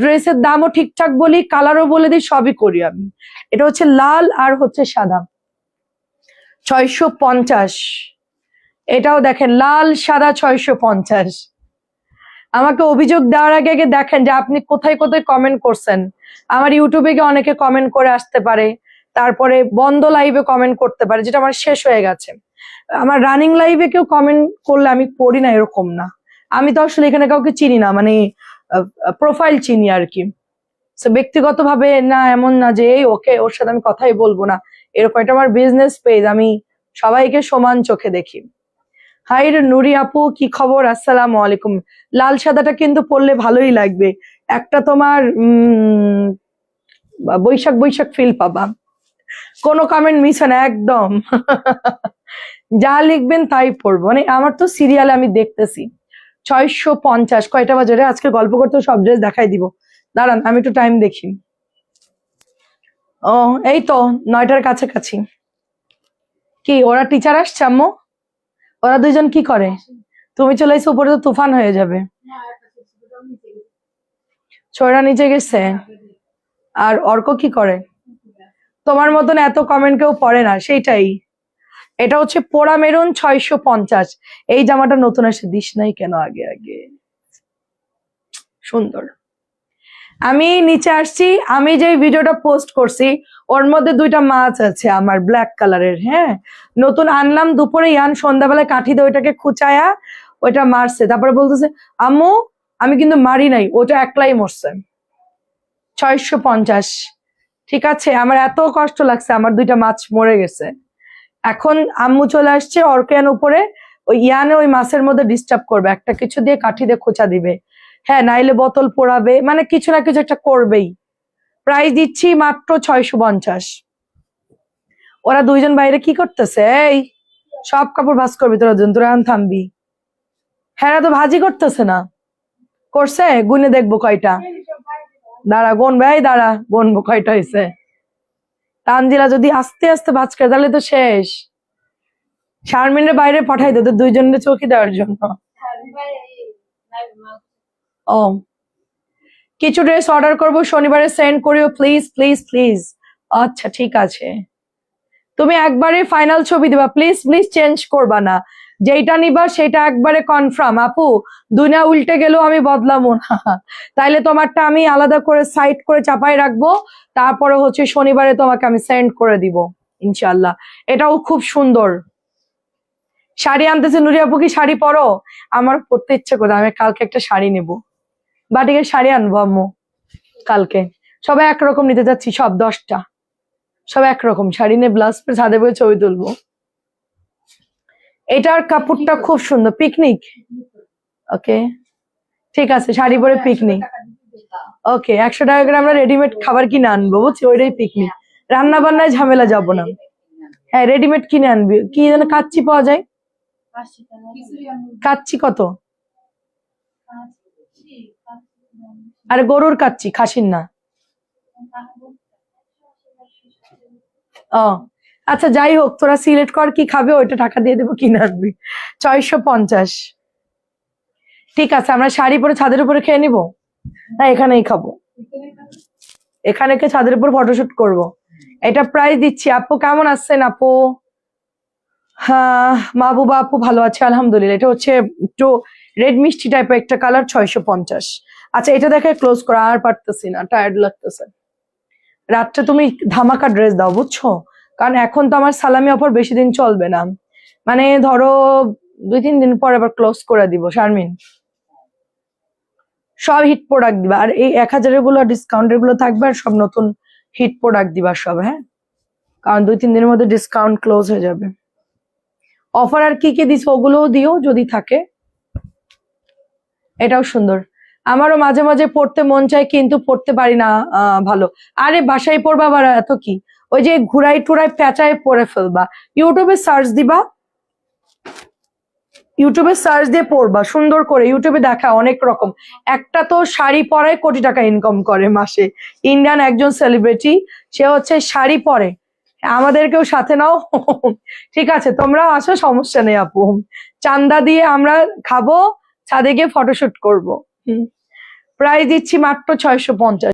ড্রেসের দামও ঠিকঠাক বলি, কালারও বলে দিই, সবই করি আমি। এটা হচ্ছে লাল আর হচ্ছে সাদা, 650। এটাও দেখেন লাল সাদা 650। আমাকে অভিযোগ দেওয়ার আগে আগে দেখেন যে আপনি কোথায় কোথায় কমেন্ট করছেন। আমার ইউটিউবে গিয়ে অনেকে কমেন্ট করে আসতে পারে, তারপরে বন্ধ লাইভে কমেন্ট করতে পারে, যেটা আমার শেষ হয়ে গেছে। আমার রানিং লাইভে কেউ কমেন্ট করলে আমি পড়ি না এরকম না, আমি তো আসলে এখানে কাউকে চিনি না, মানে প্রোফাইল চিনি আর কি। ব্যক্তিগতভাবে না, এমন না যে এই ওকে ওর সাথে আমি কথাই বলবো না, এরকম। এটা আমার বিজনেস পেজ, আমি সবাইকে সমান চোখে দেখি। হাই রে নুরি আপু, কি খবর? আসসালামু আলাইকুম। লাল সাদাটা কিন্তু পরলে ভালোই লাগবে, একটা তোমার বৈশাখ বৈশাখ ফিল পাবা। কোনো কমেন্ট মিস হয় না একদম। যা লিখবেন তাই পড়বো, মানে আমার তো সিরিয়ালে আমি দেখতেছি 650। কয়টা বাজে রে? আজকে গল্প করতে সব ড্রেস দেখাই দিব, দাঁড়ান আমি একটু টাইম দেখি। ও এই তো 9টার কাছাকাছি। কি ওরা টিচার আসছে আম্মু? ওরা দুইজন কি করে? তুমি চলে এসে উপরে তো তুফান হয়ে যাবে। ছোড়া নিচে গেছে, আর অর্ক কি করে? তোমার মতন এত কমেন্ট কেউ পড়ে না, সেইটাই। এটা হচ্ছে পোড়া মেরুন 650। এই জামাটা নতুন আসে, দিস নাই কেন আগে আগে? সুন্দর। আমি নিচে আসছি, আমি যে ভিডিওটা পোস্ট করছি ওর মধ্যে 2টা মাছ আছে আমার ব্ল্যাক কালারের। হ্যাঁ, নতুন আনলাম দুপুরে, ইয়ান সন্ধ্যাবেলায় কাঠি দিয়ে ওইটাকে খুচায়া ওইটা মারছে, তারপরে বলতেছে আম্মু আমি কিন্তু মারি নাই, ওটা একলাই মরছে। 650। ঠিক আছে, আমার এত কষ্ট লাগছে, আমার 2টা মাছ মরে গেছে। এখন আম্মু চলে আসছে, অর্কেন উপরে ওই ইয়ানে ওই মাছের মধ্যে ডিস্টার্ব করবে, একটা কিছু দিয়ে কাঠি দিয়ে খোঁচা দিবে। হ্যাঁ, নাইলে বোতল পোড়াবে, মানে কিছু না কিছু একটা করবেই। প্রাইস দিচ্ছি মাত্র 650। ওরা দুইজন বাইরে কি করতেছে? এই সব কাপড় ভাঁজ করবি তোরা দুজন, তোরা এখন থামবি। হ্যাঁ তো ভাজি করতেছে না, করছে? গুনে দেখবো কয়টা। দাঁড়া গুন ভাই, দাঁড়া গুনবো কয়টা হয়েছে। তানজিলা যদি আস্তে আস্তে ভাজ করে তাহলে তো শেষ। শারমিনের বাইরে পাঠাই দে তো দুইজনের চৌকি দেওয়ার জন্য। ও, কিছু ড্রেস অর্ডার করবো, শনিবারে সেন্ড করিও প্লিজ প্লিজ প্লিজ। আচ্ছা ঠিক আছে, তুমি একবারে ফাইনাল ছবি দিবা, প্লিজ প্লিজ চেঞ্জ করবা না, যেটা নিবা সেটা একবারে কনফার্ম। আপু দুনিয়া উল্টে গেলেও আমি বদলামো না। তাইলে তোমারটা আমি আলাদা করে সাইড করে চাপাই রাখবো, তারপরে হচ্ছে শনিবারে তোমাকে আমি সেন্ড করে দিব ইনশাল্লাহ। এটাও খুব সুন্দর। শাড়ি আনতেছে নুরি আপু, কি শাড়ি পরো? আমার পরতে ইচ্ছে করে, আমি কালকে একটা শাড়ি নেব, বাটিকের শাড়ি আনবো আম্মু কালকে। সবাই একরকম নিতে যাচ্ছি, সব 10টা সব একরকম শাড়ি নিয়ে ব্লাউজ পরে ছাদে বসে ছবি তুলবো। এটার কাপড়টা খুব সুন্দর, পিকনিক। ওকে ঠিক আছে, শাড়ি পরে পিকনিক। ওকে 100 টাকা করে আমরা রেডিমেড খাবার কিনে আনবো, বুঝছি, ওইটাই পিকনিক। রান্না বান্নায় ঝামেলা যাবো না। হ্যাঁ রেডিমেড কিনে আনবি। কি যেন কাচ্চি পাওয়া যায়? কাচ্চি কত? আরে গরুর কাচ্চি, খাসির না। ও আচ্ছা, যাই হোক, তোরা সিলেক্ট কর কি খাবে, ওইটা টাকা দিয়ে দেবো, কিনে আনবি। 650। ঠিক আছে, আমরা শাড়ি পরে ছাদের উপরে খেয়ে নিবো না এখানেই খাবো? এখানে কে ছাদের উপর ফটোশুট করব। এটা প্রাইস দিচ্ছি। আপু কেমন আছেন আপু? হ্যাঁ মাহবুবা আপু ভালো আছে আলহামদুলিল্লাহ। এটা হচ্ছে একটু রেড মিষ্টি টাইপের একটা কালার, 650। আচ্ছা এটা দেখে ক্লোজ করা, আর পারতেছি না, টায়ার্ড লাগতেছে। রাত্রে তুমি ধামাকা ড্রেস দাও বুঝছো, কারণ এখন তো আমার সালামি অফার বেশি দিন চলবে না, মানে ধরো 2-3 দিন পর আবার ক্লোজ করে দিব। শারমিন সব হিট প্রোডাক্ট দিবা, আর এই 1000 গুলো ডিসকাউন্টের গুলো থাকবে, আর সব নতুন হিট প্রোডাক্ট দিবা সব। হ্যাঁ, কারণ 2-3 দিনের মধ্যে ডিসকাউন্ট ক্লোজ হয়ে যাবে। অফার আর কি কি দিস ওগুলোও দিও যদি থাকে। এটাও সুন্দর, আমারও মাঝে মাঝে পড়তে মন চায় কিন্তু পড়তে পারি না। ভালো। আরে বাসায় পড়বা আবার এত কি, ওই যে ঘুরাই টুরাই পেঁচায় পড়ে ফেলবা। ইউটিউবে সার্চ দিবা, ইউটিউবে সার্চ দিয়ে পড়বা সুন্দর করে, ইউটিউবে দেখা অনেক রকম। একটা তো শাড়ি পরায় কোটি টাকা ইনকাম করে মাসে, ইন্ডিয়ান একজন সেলিব্রিটি, সে হচ্ছে শাড়ি পরে। আমাদেরকেও সাথে নাও। ঠিক আছে তোমরা আসো, সমস্যা নেই আপু, চান্দা দিয়ে আমরা খাবো, ছাদে গিয়ে ফটোশুট করবো। প্রাইস দিচ্ছি মাত্র 650।